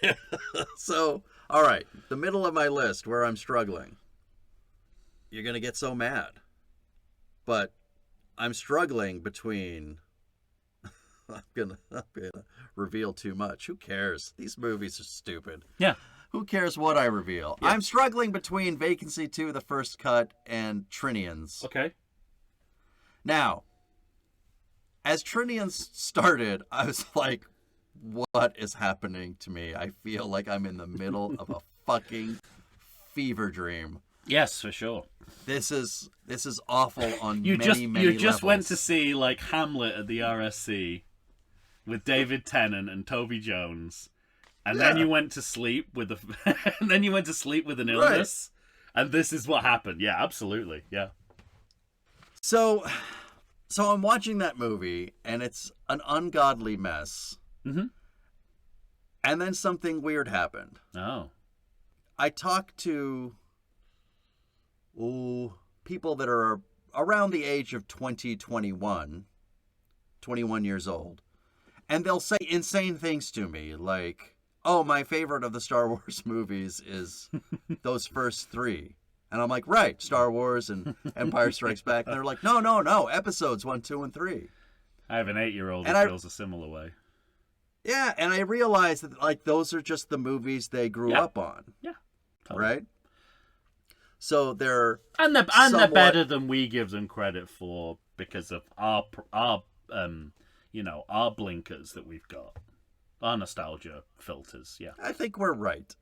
So, all right. The middle of my list where I'm struggling. You're going to get so mad. But I'm struggling between... I'm gonna reveal too much. Who cares? These movies are stupid. Yeah. Who cares what I reveal? Yeah. I'm struggling between Vacancy 2, The First Cut, and Trinians. Okay. Now, as Trinians started, I was like, what is happening to me? I feel like I'm in the middle of a fucking fever dream. Yes, for sure. This is awful on many You just levels. went to see like Hamlet at the RSC with David Tennant and Toby Jones, and then you went to sleep with and then you went to sleep with an illness, and this is what happened. Yeah, absolutely. Yeah. So I'm watching that movie, and it's an ungodly mess. Mm-hmm. And then something weird happened. Oh. I talked to people that are around the age of 21 years old. And they'll say insane things to me, like, oh, my favorite of the Star Wars movies is those first 3. And I'm like, right, Star Wars and Empire Strikes Back. And they're like, no, episodes 1, 2, and 3. I have an 8-year-old who feels a similar way. Yeah, and I realized that, like, those are just the movies they grew up on. Yeah. Totally. Right? So they're... And they're better than we give them credit for because of our blinkers that we've got. Our nostalgia filters, yeah. I think we're right.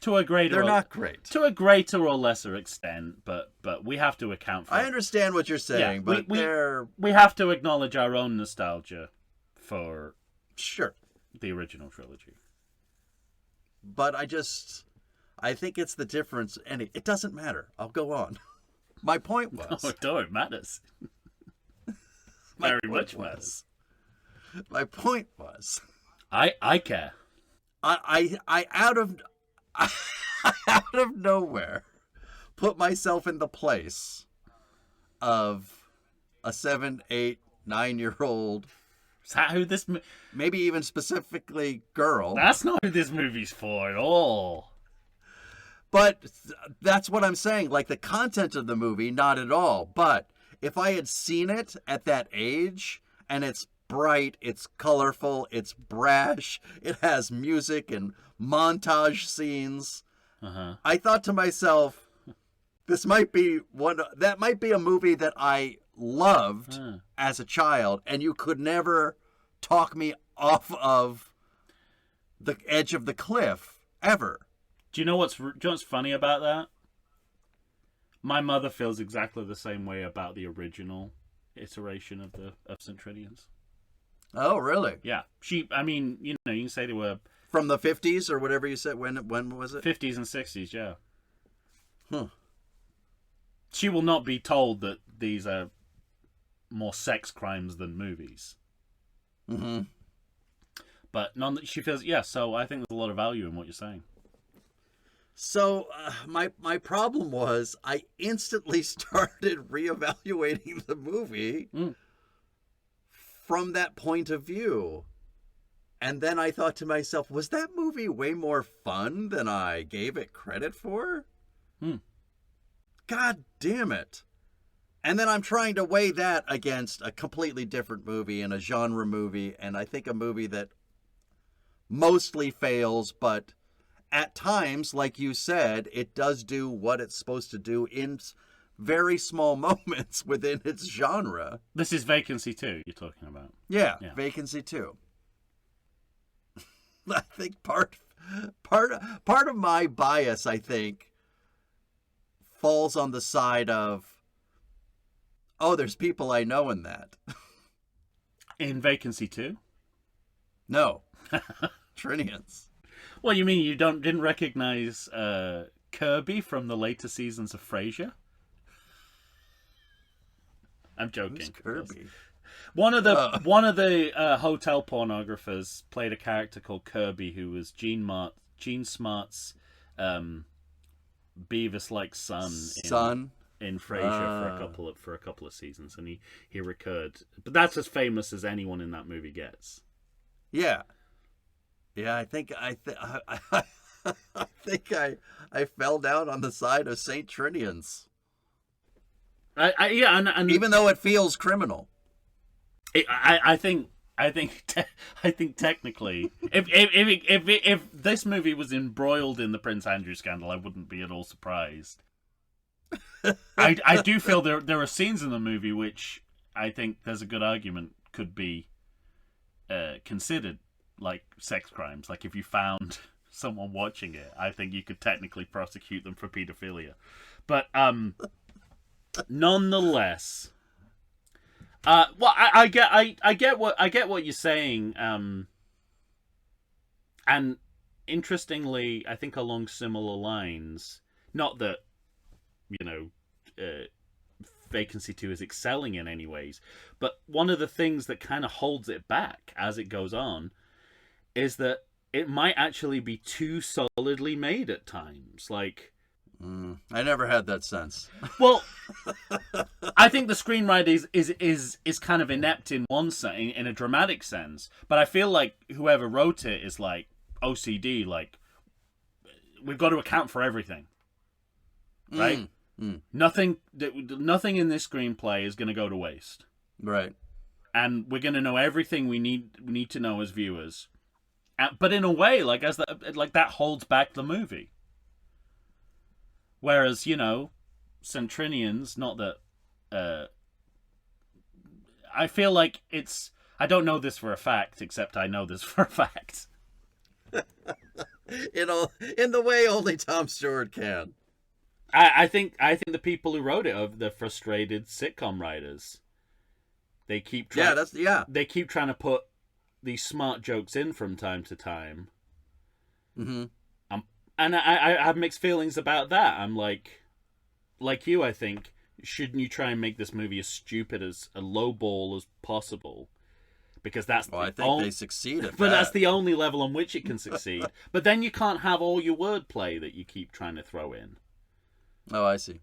To a greater... They're not great. To a greater or lesser extent, but we have to account for... I understand what you're saying, but they're... We have to acknowledge our own nostalgia for... Sure. The original trilogy. But I think it's the difference, and it doesn't matter. I'll go on. My point was... No, it matters. Very much matters. My point was... I care. I out of nowhere put myself in the place of a 7, 8, 9-year-old. Is that who this... Maybe even specifically girl. That's not who this movie's for at all. But that's what I'm saying. Like, the content of the movie, not at all. But if I had seen it at that age, and it's bright, it's colorful, it's brash, it has music and montage scenes, I thought to myself, that might be a movie that I loved as a child, and you could never talk me off of the edge of the cliff ever. Do you know what's funny about that? My mother feels exactly the same way about the original iteration of St. Trinians. Oh, really? Yeah. You can say they were from the 50s or whatever you said. When was it? 50s and 60s, yeah. Huh. She will not be told that these are more sex crimes than movies. Mm-hmm. But she feels, so I think there's a lot of value in what you're saying. So my problem was I instantly started reevaluating the movie from that point of view. And then I thought to myself, was that movie way more fun than I gave it credit for? God damn it. And then I'm trying to weigh that against a completely different movie and a genre movie, and I think a movie that mostly fails, but at times, like you said, it does do what it's supposed to do in very small moments within its genre. This is Vacancy 2 you're talking about. Yeah. Vacancy 2. I think part of my bias, I think, falls on the side of, oh, there's people I know in that. In Vacancy 2? No. Trinians. Well, you mean you didn't recognize Kirby from the later seasons of Frasier? I'm joking. Who's Kirby? One of the hotel pornographers played a character called Kirby, who was Gene Smart's Beavis-like son in Frasier for a couple of seasons, and he recurred. But that's as famous as anyone in that movie gets. Yeah. I think I fell down on the side of Saint Trinian's. And even though it feels criminal. I think technically, if this movie was embroiled in the Prince Andrew scandal, I wouldn't be at all surprised. I do feel there are scenes in the movie which I think there's a good argument could be considered like sex crimes. Like if you found someone watching it, I think you could technically prosecute them for pedophilia. But nonetheless, well, I get what you're saying. And interestingly, I think along similar lines. Not that Vacancy 2 is excelling in any ways, but one of the things that kind of holds it back as it goes on is that it might actually be too solidly made at times. Like, I never had that sense. Well, I think the screenwriter is kind of inept in in a dramatic sense, but I feel like whoever wrote it is like OCD. Like, we've got to account for everything, right? Nothing in this screenplay is going to go to waste, right? And we're going to know everything we need to know as viewers. But in a way, like that holds back the movie. Whereas, Centrinians, not that... I feel like it's... I don't know this for a fact, except I know this for a fact. In the way only Tom Stewart can. I think the people who wrote it are the frustrated sitcom writers. They keep trying... They keep trying to put these smart jokes in from time to time. Mm-hmm. And I have mixed feelings about that. I'm like you, I think, shouldn't you try and make this movie as stupid as a low ball as possible? Because that's I think they succeed at that. But that's the only level on which it can succeed. But then you can't have all your wordplay that you keep trying to throw in. Oh, I see.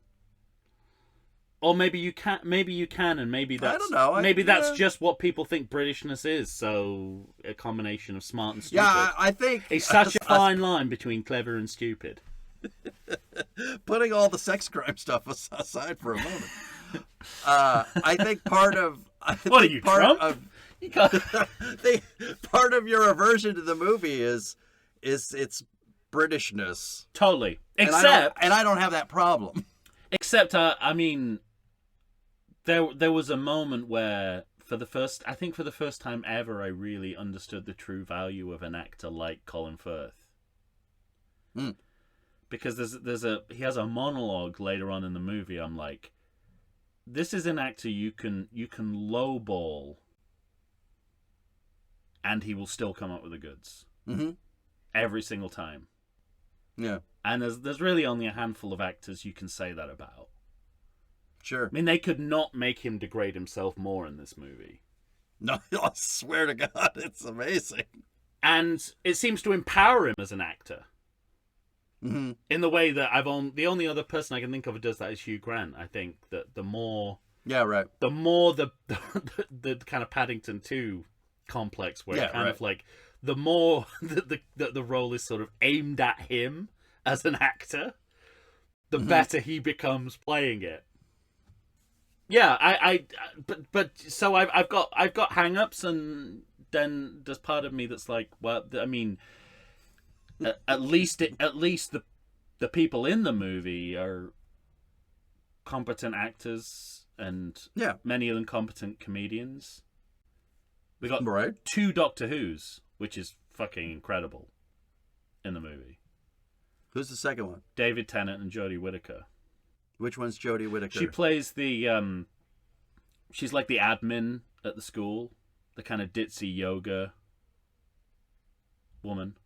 Or maybe you can, and maybe that's... I don't know. Maybe that's just what people think Britishness is, so a combination of smart and stupid. Yeah, I think... It's such a fine line between clever and stupid. Putting all the sex crime stuff aside for a moment. I think part of... What are you, Trump? Part of your aversion to the movie is its Britishness. Totally. And I don't have that problem. Except, I mean... There was a moment where, for the first time ever, I really understood the true value of an actor like Colin Firth. Because he has a monologue later on in the movie. I'm like, this is an actor you can lowball, and he will still come up with the goods. Mm-hmm. Every single time. Yeah. And there's really only a handful of actors you can say that about. Sure. I mean, they could not make him degrade himself more in this movie. No, I swear to God, it's amazing. And it seems to empower him as an actor. Mm-hmm. In the way that the only other person I can think of who does that is Hugh Grant. I think that the more the kind of Paddington 2 complex, where it kind of like the more the role is sort of aimed at him as an actor, the better he becomes playing it. Yeah, but so I've got hang-ups, and then there's part of me that's like, well, I mean, at least the people in the movie are competent actors, and many of them competent comedians. We got 2 Doctor Who's, which is fucking incredible, in the movie. Who's the second one? David Tennant and Jodie Whittaker. Which one's Jodie Whittaker? She plays the she's like the admin at the school, the kind of ditzy yoga woman.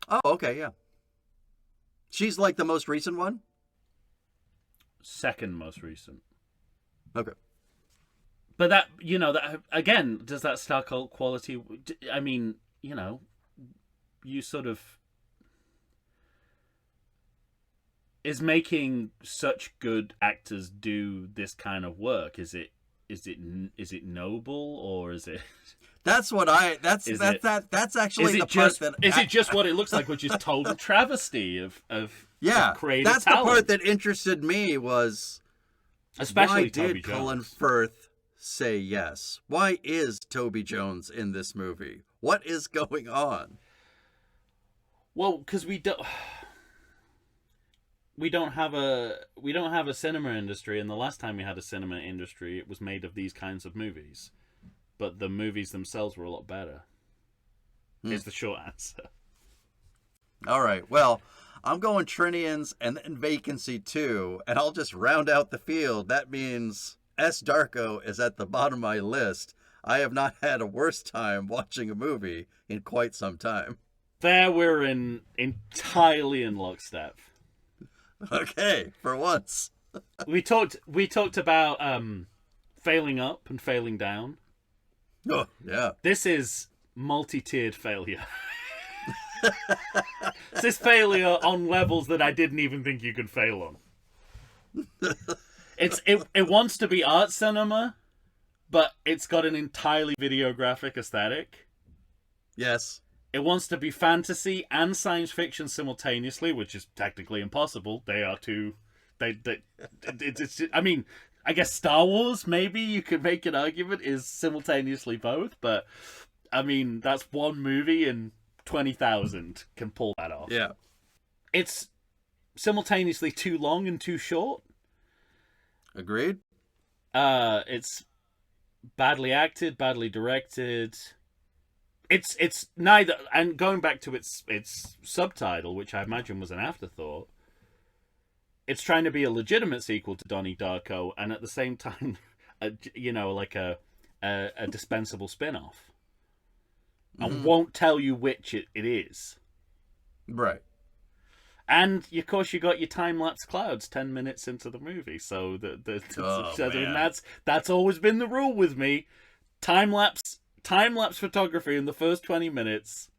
Oh, okay, yeah. She's like the most recent one? Second most recent. Okay. But that, that again, does that star quality... I mean, you sort of... is making such good actors do this kind of work? Is it noble, or is it? That's what I. That's actually the part that. Is it just what it looks like, which is total travesty of creative that's talent? The part that interested me was. Especially why Toby did Jones. Colin Firth say yes? Why is Toby Jones in this movie? What is going on? Well, because we don't have a cinema industry, and the last time we had a cinema industry, it was made of these kinds of movies, but the movies themselves were a lot better. Is the short answer. All right. Well, I'm going Trinians and then Vacancy 2, and I'll just round out the field. That means S. Darko is at the bottom of my list. I have not had a worse time watching a movie in quite some time. There we're entirely in lockstep. Okay, for once. we talked about failing up and failing down. Oh, yeah. This is multi-tiered failure. This is failure on levels that I didn't even think you could fail on. It wants to be art cinema, but it's got an entirely videographic aesthetic. Yes. It wants to be fantasy and science fiction simultaneously, which is technically impossible. They are two. I mean, I guess Star Wars, maybe you could make an argument, is simultaneously both, but I mean, that's one movie and 20,000 can pull that off. Yeah. It's simultaneously too long and too short. Agreed. It's badly acted, badly directed. It's neither, and going back to its subtitle, which I imagine was an afterthought, it's trying to be a legitimate sequel to Donnie Darko, and at the same time, like a dispensable spin-off. I won't tell you which it is. Right. And of course, you got your time-lapse clouds 10 minutes into the movie, so that's always been the rule with me. Time-lapse photography in the first 20 minutes.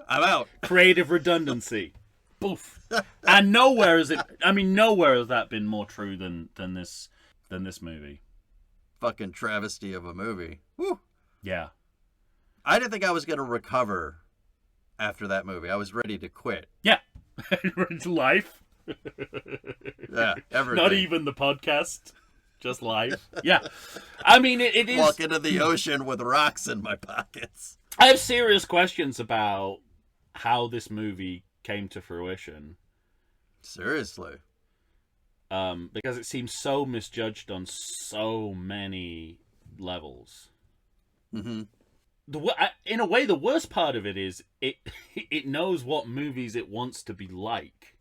I'm out. Creative redundancy. Poof. And nowhere has that been more true than this movie. Fucking travesty of a movie. Woo. Yeah. I didn't think I was going to recover after that movie. I was ready to quit. Yeah. Life. Yeah, everything. Not even the podcast. Just life. Yeah. I mean, it is... Walk into the ocean with rocks in my pockets. I have serious questions about how this movie came to fruition. Seriously. Because it seems so misjudged on so many levels. Mm-hmm. In a way, the worst part of it is it knows what movies it wants to be like.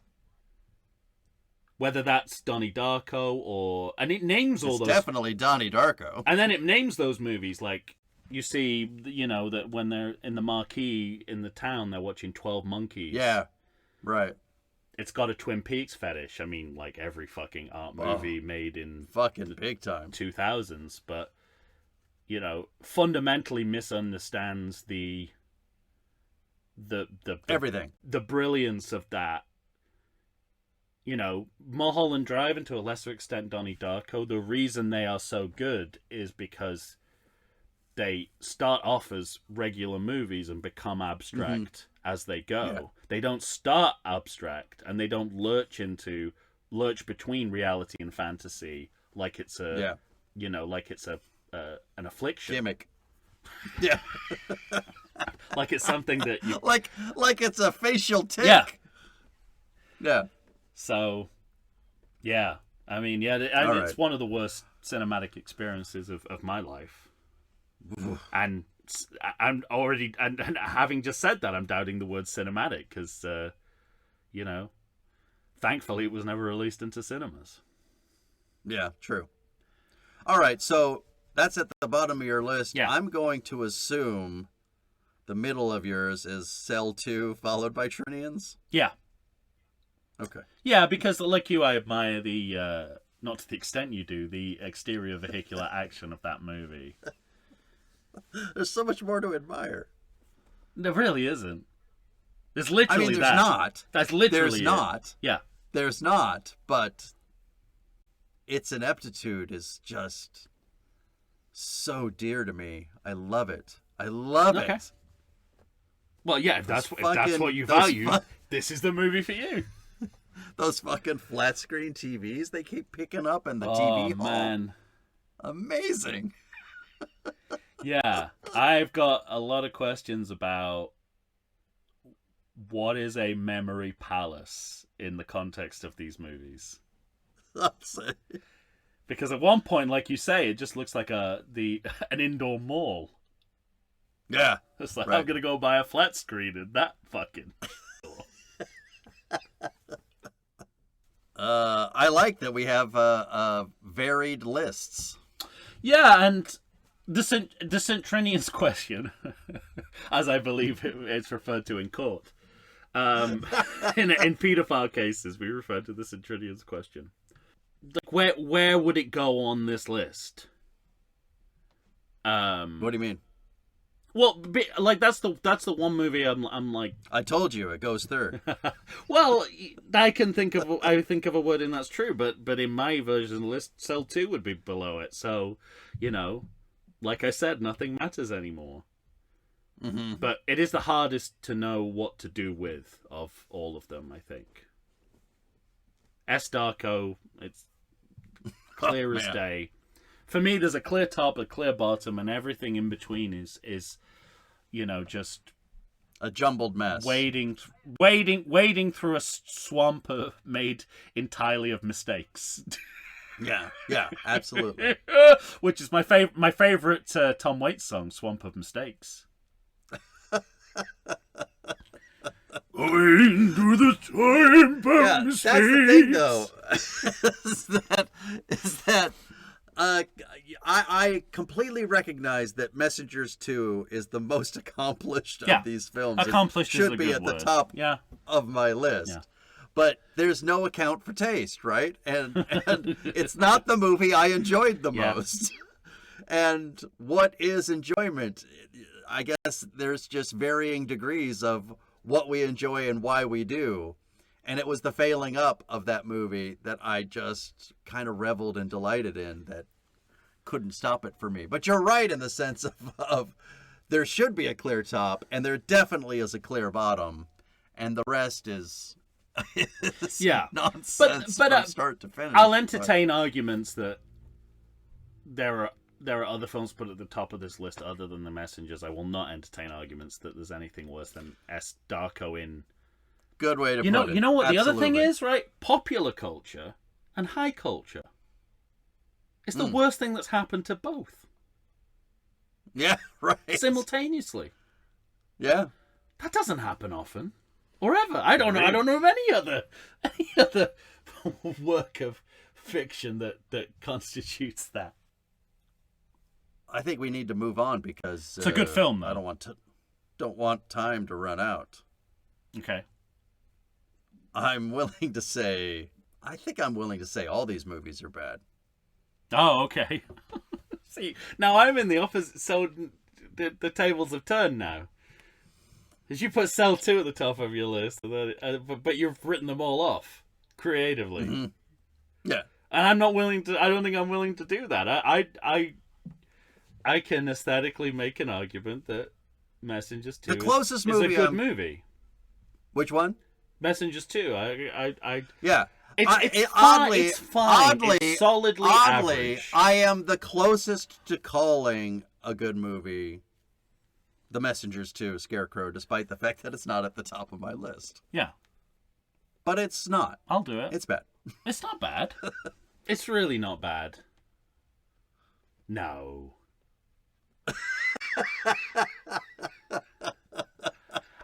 Whether that's Donnie Darko and it names all those. It's definitely Donnie Darko. And then it names those movies, like you see, that when they're in the marquee in the town, they're watching 12 Monkeys. Yeah, right. It's got a Twin Peaks fetish. I mean, like every fucking art movie made in fucking big time 2000s, but fundamentally misunderstands the everything, the brilliance of that. Mulholland Drive, and to a lesser extent Donnie Darko, the reason they are so good is because they start off as regular movies and become abstract as they go. Yeah. They don't start abstract, and they don't lurch between reality and fantasy like it's an affliction. Gimmick. Yeah. Like it's something that you... like it's a facial tick. Yeah. Yeah. So, yeah. I mean, it's one of the worst cinematic experiences of my life. And I'm already... And having just said that, I'm doubting the word cinematic because, thankfully it was never released into cinemas. Yeah, true. All right, so that's at the bottom of your list. Yeah. I'm going to assume the middle of yours is Cell 2 followed by Trinians? Yeah. Okay. Yeah, because like you, I admire the, not to the extent you do, the exterior vehicular action of that movie. There's so much more to admire. There really isn't. There's literally there's not. That's literally There's not. Yeah. There's not, but its ineptitude is just so dear to me. I love it. I love it. Well, yeah, if that's what you value, this is the movie for you. Those fucking flat screen TVs they keep picking up in the TV hall. Man. Amazing. Yeah, I've got a lot of questions about what is a memory palace in the context of these movies. Because at one point, like you say, it just looks like an indoor mall. Yeah. It's like, right. I'm going to go buy a flat screen in that fucking... I like that we have varied lists. Yeah, and the Centrinians question, as I believe it's referred to in court, in paedophile cases, we refer to the Centrinians question. Like, where would it go on this list? What do you mean? Well, like that's the one movie I'm like. I told you it goes third. Well, I think of a word and that's true, but in my version of the list, Cell 2 would be below it. So, like I said, nothing matters anymore. Mm-hmm. But it is the hardest to know what to do with of all of them, I think. S. Darko, it's clear as day. For me, there's a clear top, a clear bottom, and everything in between is just a jumbled mess. Wading through a swamp made entirely of mistakes. Yeah, absolutely. Which is my favorite Tom Waits song, "Swamp of Mistakes." Wading through the swamp of mistakes. That's the thing, though. is that. I completely recognize that Messengers 2 is the most accomplished of these films. Accomplished should is be at word. The top of my list. Yeah. But there's no account for taste, right? And it's not the movie I enjoyed the most. And what is enjoyment? I guess there's just varying degrees of what we enjoy and why we do. And it was the failing up of that movie that I just kind of reveled and delighted in that couldn't stop it for me. But you're right in the sense of there should be a clear top, and there definitely is a clear bottom, and the rest is nonsense from start to finish. I'll entertain arguments that there are other films put at the top of this list other than The Messengers. I will not entertain arguments that there's anything worse than S. Darko in... Good way to put it. You know what Absolutely. The other thing is, right? Popular culture and high culture. It's the worst thing that's happened to both. Yeah, right. Simultaneously. Yeah. That doesn't happen often. Or ever. I don't know of any other work of fiction that constitutes that. I think we need to move on because it's a good film, though. I don't want time to run out. Okay. I think I'm willing to say all these movies are bad. Oh, okay. See, now I'm in the opposite, so the tables have turned now. Because you put Cell 2 at the top of your list, but you've written them all off creatively. Mm-hmm. Yeah. And I don't think I'm willing to do that. I can aesthetically make an argument that Messengers 2 is a good movie. Which one? Messengers 2. Yeah. It's fine. It's solidly average. I am the closest to calling a good movie The Messengers 2, Scarecrow, despite the fact that it's not at the top of my list. Yeah. But it's not. I'll do it. It's bad. It's not bad. It's really not bad. No.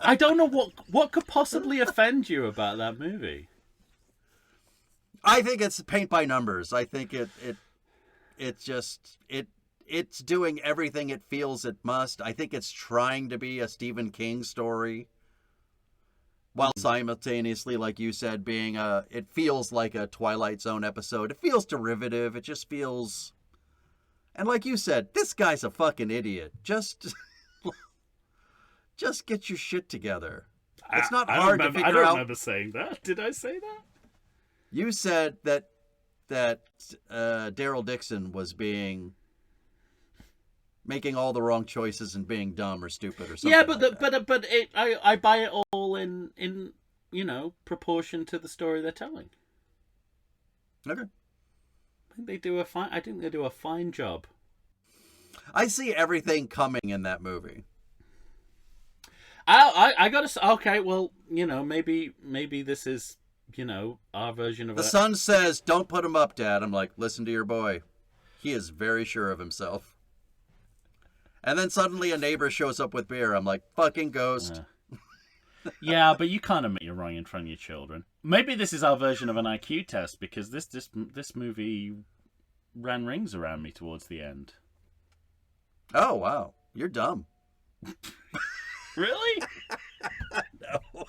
I don't know what could possibly offend you about that movie. I think it's paint by numbers. I think it's doing everything it feels it must. I think it's trying to be a Stephen King story, while simultaneously, like you said, being it feels like a Twilight Zone episode. It feels derivative. It just feels, and like you said, this guy's a fucking idiot. Just get your shit together. It's not hard to figure out. I don't remember saying that. Did I say that? You said that Daryl Dixon was making all the wrong choices and being dumb or stupid or something. Yeah, but I buy it all in proportion to the story they're telling. Okay. I think they do a fine job. I see everything coming in that movie. I gotta say, okay, well, maybe this is, our version of the son says, "Don't put him up, Dad." I'm like, listen to your boy. He is very sure of himself. And then suddenly a neighbor shows up with beer. I'm like, fucking ghost. Yeah, but you can't admit you're wrong in front of your children. Maybe this is our version of an IQ test, because this movie ran rings around me towards the end. Oh, wow. You're dumb. Really? No.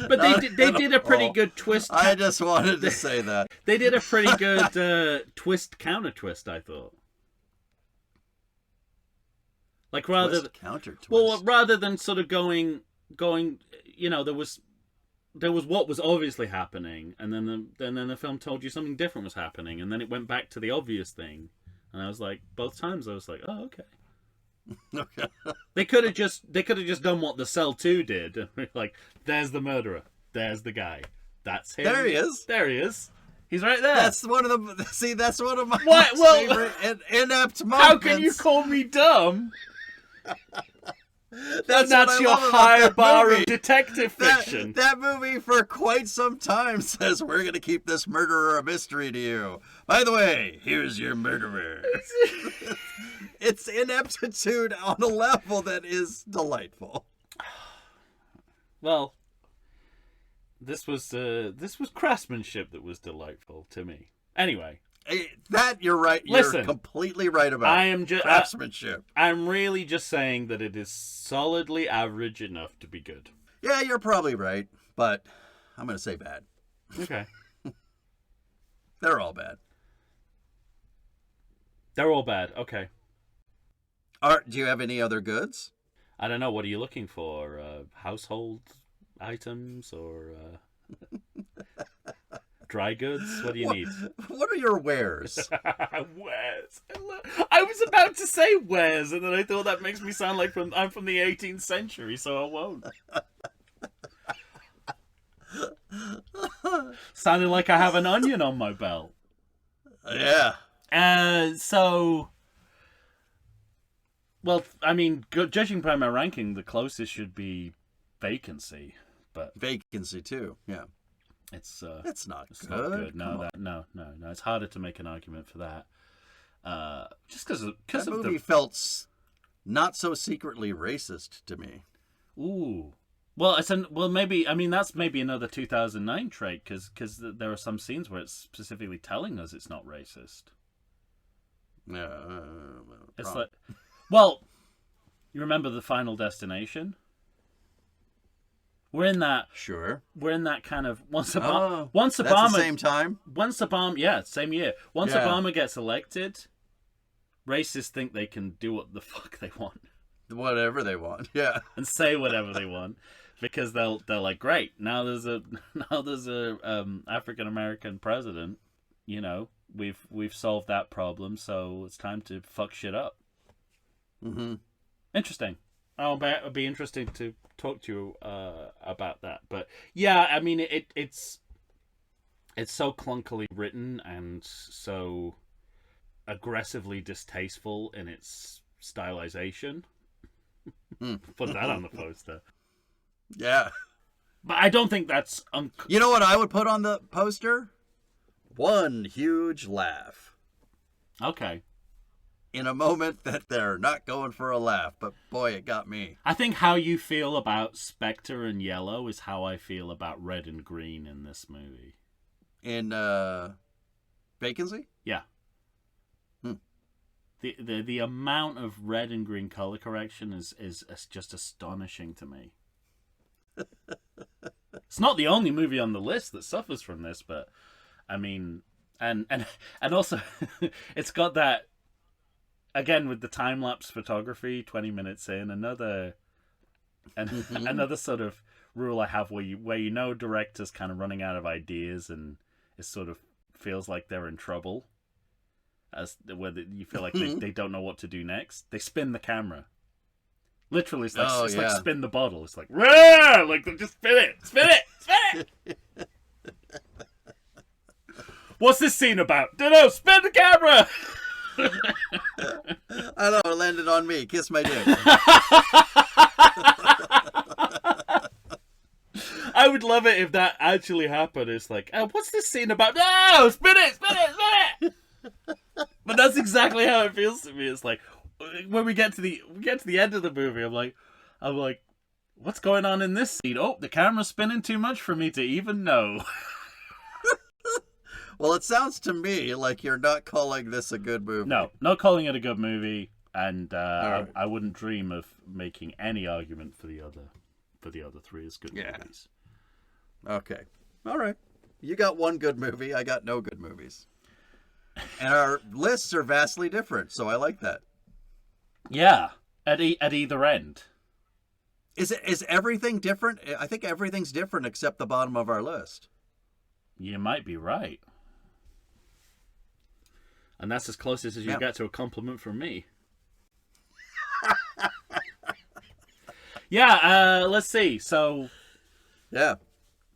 But they did a pretty good twist. I just wanted to say that. They did a pretty good counter twist, I thought. Like rather than sort of going, there was what was obviously happening, and then the film told you something different was happening, and then it went back to the obvious thing, and I was like, both times I was like, oh, okay. Okay. They could have just done what The Cell 2 did. Like, there's the murderer, there's the guy, that's him. There he is. He's right there. That's one of my favorite inept moments. How can you call me dumb? That's your higher bar of detective fiction. That movie for quite some time says, we're going to keep this murderer a mystery to you. By the way, here's your murderer. It's ineptitude on a level that is delightful. Well, this was craftsmanship that was delightful to me. Anyway. That you're right. Listen, you're completely right about. Craftsmanship. I'm really just saying that it is solidly average enough to be good. Yeah, you're probably right, but I'm going to say bad. Okay. They're all bad. They're all bad. Okay. Do you have any other goods? I don't know. What are you looking for? Household items or dry goods? What do you need? What are your wares? Wares. I was about to say wares, and then I thought that makes me sound like I'm from the 18th century, so I won't. Sounding like I have an onion on my belt. Yeah. Well, I mean, judging by my ranking, the closest should be Vacancy, but Vacancy too. Yeah. It's not good. No, it's harder to make an argument for that. Just because that movie felt not so secretly racist to me. Ooh. Well, maybe. I mean, that's maybe another 2009 trait, because there are some scenes where it's specifically telling us it's not racist. Yeah. It's like, well, you remember the Final Destination? We're in that. Sure. We're in that kind of once that's Obama. The same time. Once Obama, yeah, same year. Once Obama gets elected, racists think they can do what the fuck they want. Whatever they want, yeah, and say whatever they want, because they're like, great, now there's a African American president, we've solved that problem, so it's time to fuck shit up. Mm-hmm. Interesting. It'll be interesting to talk to you about that, but yeah, I mean it's so clunkily written and so aggressively distasteful in its stylization. Put that on the poster. Yeah. But I don't think that's... You know what I would put on the poster? One huge laugh. Okay. In a moment that they're not going for a laugh, but boy, it got me. I think how you feel about Spectre and yellow is how I feel about red and green in this movie. In Vacancy? Yeah. The amount of red and green color correction is just astonishing to me. It's not the only movie on the list that suffers from this, but I mean, and also it's got that, again, with the time lapse photography, 20 minutes in, another sort of rule I have where you know directors kind of running out of ideas and it sort of feels like they're in trouble, as whether you feel like they don't know what to do next. They spin the camera. Literally, it's like like spin the bottle. It's like, rah! Like just spin it. What's this scene about? Dunno. Spin the camera. I know, it landed on me. Kiss my dick. I would love it if that actually happened. It's like, oh, what's this scene about? No, spin it. But that's exactly how it feels to me. It's like when we get to the end of the movie, I'm like, what's going on in this scene? Oh, the camera's spinning too much for me to even know. Well, it sounds to me like you're not calling this a good movie. No, not calling it a good movie, and right. I wouldn't dream of making any argument for the other three as good movies. Okay. All right. You got one good movie. I got no good movies. And our lists are vastly different, so I like that. Yeah, at either end. Is everything different? I think everything's different except the bottom of our list. You might be right. And that's as close as you get to a compliment from me. Yeah, let's see. So, yeah,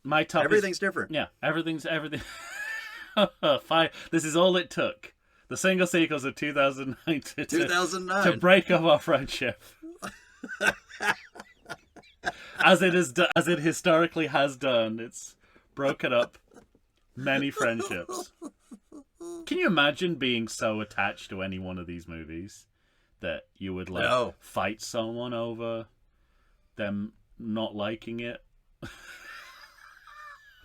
my top. Everything's different. Yeah, everything. Fine. This is all it took. The single sequels of 2009 to break up our friendship, as it historically has done. It's broken up many friendships. Can you imagine being so attached to any one of these movies that you would fight someone over them not liking it?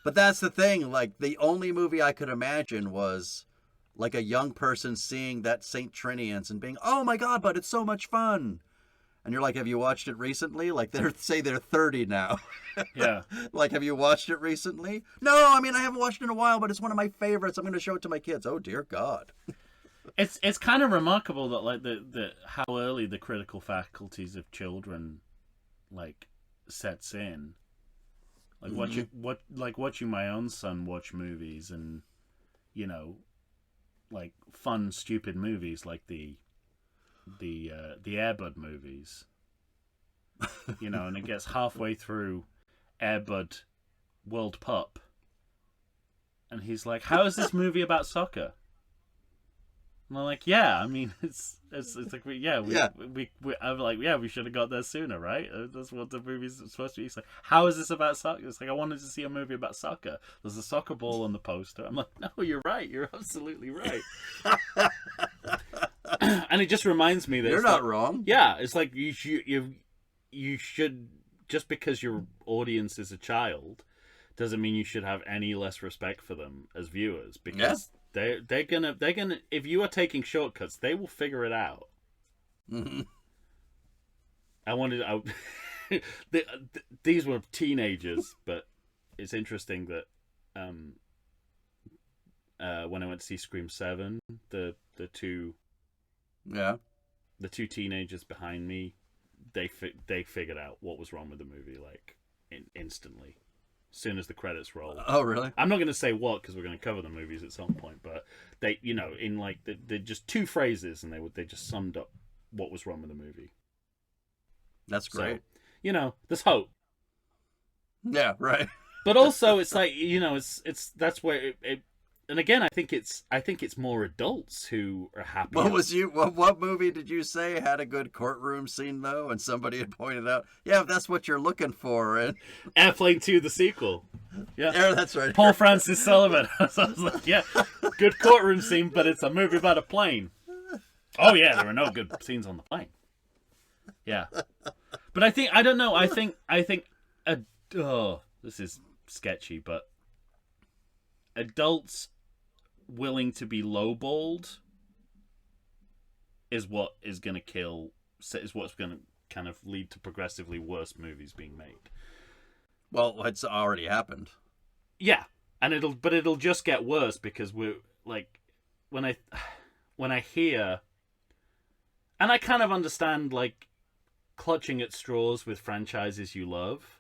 But that's the thing. Like, the only movie I could imagine was like a young person seeing that St. Trinians and being, oh my God, but it's so much fun. And you're like, have you watched it recently? Like, they're 30 now. Yeah. Like, have you watched it recently? No, I mean, I haven't watched it in a while, but it's one of my favorites. I'm going to show it to my kids. Oh, dear God. It's kind of remarkable that, like, the how early the critical faculties of children, like, sets in. Like, watching my own son watch movies and, you know, like, fun, stupid movies like the Air Bud movies, you know, and it gets halfway through Air Bud World Pup, and he's like, "How is this movie about soccer?" And I'm like, "Yeah, I mean, it's like we I'm like, yeah, we should have got there sooner, right? That's what the movie's supposed to be." He's like, "How is this about soccer?" It's like, I wanted to see a movie about soccer. There's a soccer ball on the poster. I'm like, "No, you're right. You're absolutely right." And it just reminds me that you're not wrong. Yeah, it's like you should, just because your audience is a child doesn't mean you should have any less respect for them as viewers, because they're gonna if you are taking shortcuts, they will figure it out. Mm-hmm. These were teenagers, but it's interesting that when I went to see Scream 7, the two teenagers behind me, they figured out what was wrong with the movie, like, instantly, as soon as the credits rolled. Oh, really? I'm not going to say what, because we're going to cover the movies at some point, but they, you know, in like they just two phrases, and they just summed up what was wrong with the movie. That's great. So, you know, there's hope. Yeah, right. But also, it's like, you know, it's that's where it and again, I think it's more adults who are happy. What movie did you say had a good courtroom scene though? And somebody had pointed out, yeah, if that's what you're looking for. And Airplane 2, the sequel. Yeah, that's right. Paul Francis Sullivan. So I was like, yeah, good courtroom scene, but it's a movie about a plane. Oh yeah, there are no good scenes on the plane. Yeah, but I think this is sketchy, but adults willing to be lowballed is what's going to kind of lead to progressively worse movies being made. Well, it's already happened. Yeah, and it'll just get worse, because we're like, when I hear, and I kind of understand, like, clutching at straws with franchises you love,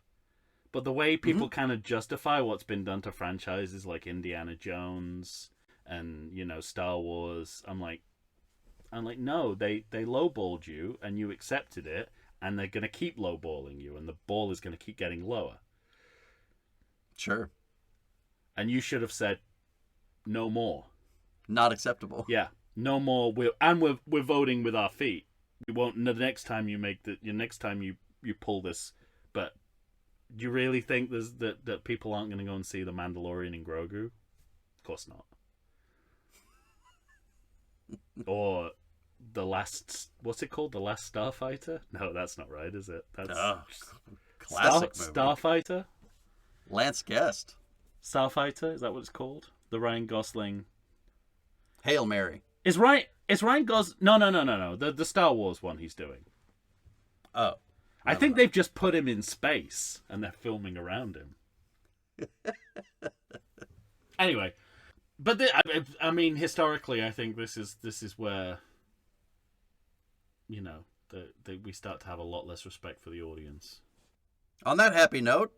But the way people kind of justify what's been done to franchises like Indiana Jones and, Star Wars, I'm like, no, they lowballed you and you accepted it, and they're going to keep lowballing you, and the ball is going to keep getting lower. Sure. And you should have said no more. Not acceptable. Yeah, no more. We're voting with our feet. We won't. The next time you pull this, but do you really think that people aren't going to go and see The Mandalorian and Grogu? Of course not. Or the last, what's it called? The Last Starfighter? No, that's not right, is it? That's classic movie. Starfighter? Lance Guest. Starfighter, is that what it's called? The Ryan Gosling. Hail Mary. Is Ryan Gosling? No. The Star Wars one he's doing. Oh. I think they've just put him in space and they're filming around him. Anyway, but I mean, historically, I think this is where, we start to have a lot less respect for the audience. On that happy note,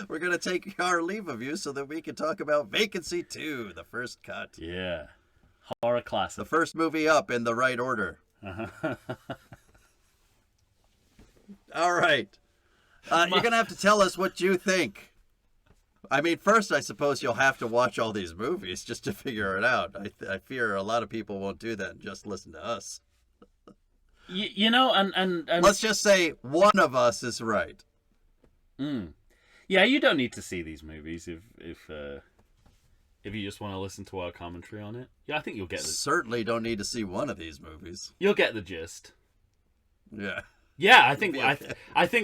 we're going to take our leave of you so that we can talk about Vacancy 2, the first cut. Yeah. Horror classic. The first movie up in the right order. All right. You're going to have to tell us what you think. I mean, first, I suppose you'll have to watch all these movies just to figure it out. I fear a lot of people won't do that and just listen to us. And let's just say one of us is right. Yeah, you don't need to see these movies if you just want to listen to our commentary on it. Yeah, I think you'll get the... Certainly don't need to see one of these movies. You'll get the gist. Yeah. Yeah, I think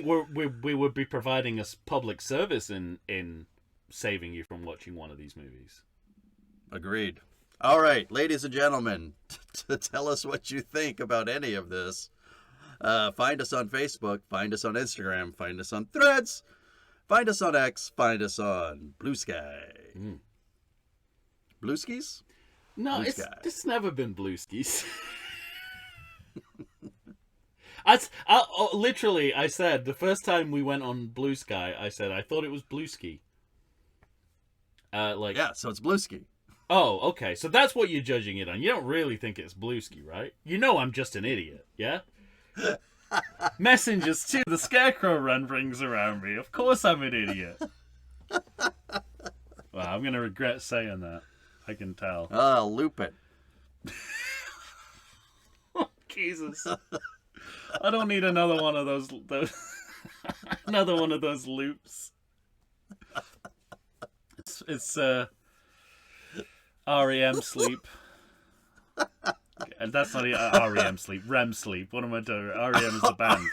we would be providing a public service in saving you from watching one of these movies. Agreed. All right, ladies and gentlemen, to tell us what you think about any of this, find us on Facebook, find us on Instagram, find us on Threads, find us on X, find us on Blue Sky. Blue Skis? No, Blue it's never been Blue Skis. Literally, I said, the first time we went on Blue Sky, I said, I thought it was Blue Ski. Yeah, so it's Blue Ski. Oh, okay. So that's what you're judging it on. You don't really think it's Blue Ski, right? You know I'm just an idiot, yeah? Messengers too. The Scarecrow renderings around me. Of course I'm an idiot. Well, I'm going to regret saying that. I can tell. Loop it. Oh, Jesus. I don't need another one of those another one of those loops. It's REM sleep. And that's not REM sleep. REM sleep. What am I doing? REM is the band.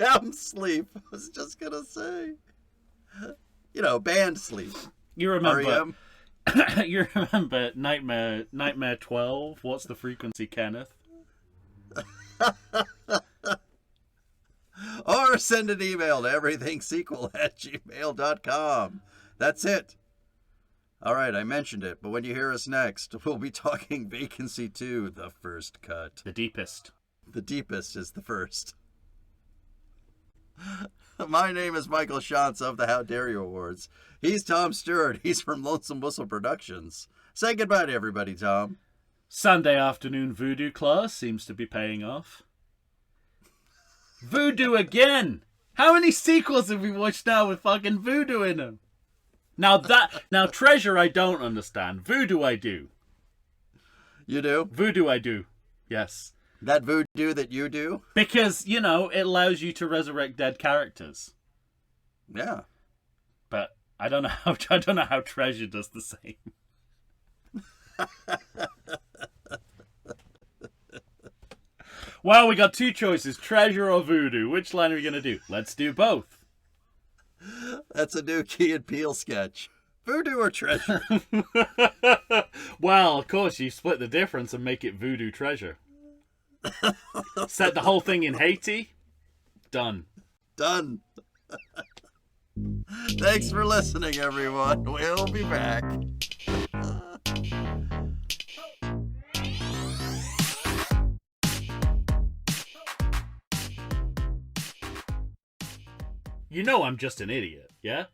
REM sleep. I was just gonna say. Band sleep. You remember? REM? You remember Nightmare 12? What's the frequency, Kenneth? Or send an email to everythingsequel@gmail.com. That's it. All right, I mentioned it, but when you hear us next, we'll be talking Vacancy 2, the first cut. The deepest. The deepest is the first. My name is Michael Shantz of the How Dare You Awards. He's Tom Stewart. He's from Lonesome Whistle Productions. Say goodbye to everybody, Tom. Sunday afternoon voodoo class seems to be paying off. Voodoo again! How many sequels have we watched now with fucking voodoo in them? Now Treasure I don't understand. Voodoo I do. You do? Voodoo I do. Yes. That voodoo that you do? Because, it allows you to resurrect dead characters. Yeah. But I don't know how Treasure does the same. Well, we got two choices, Treasure or Voodoo. Which line are we going to do? Let's do both. That's a new Key and Peele sketch. Voodoo or Treasure? Well, of course, you split the difference and make it Voodoo Treasure. Set the whole thing in Haiti. Done. Done. Thanks for listening, everyone. We'll be back. You know I'm just an idiot, yeah?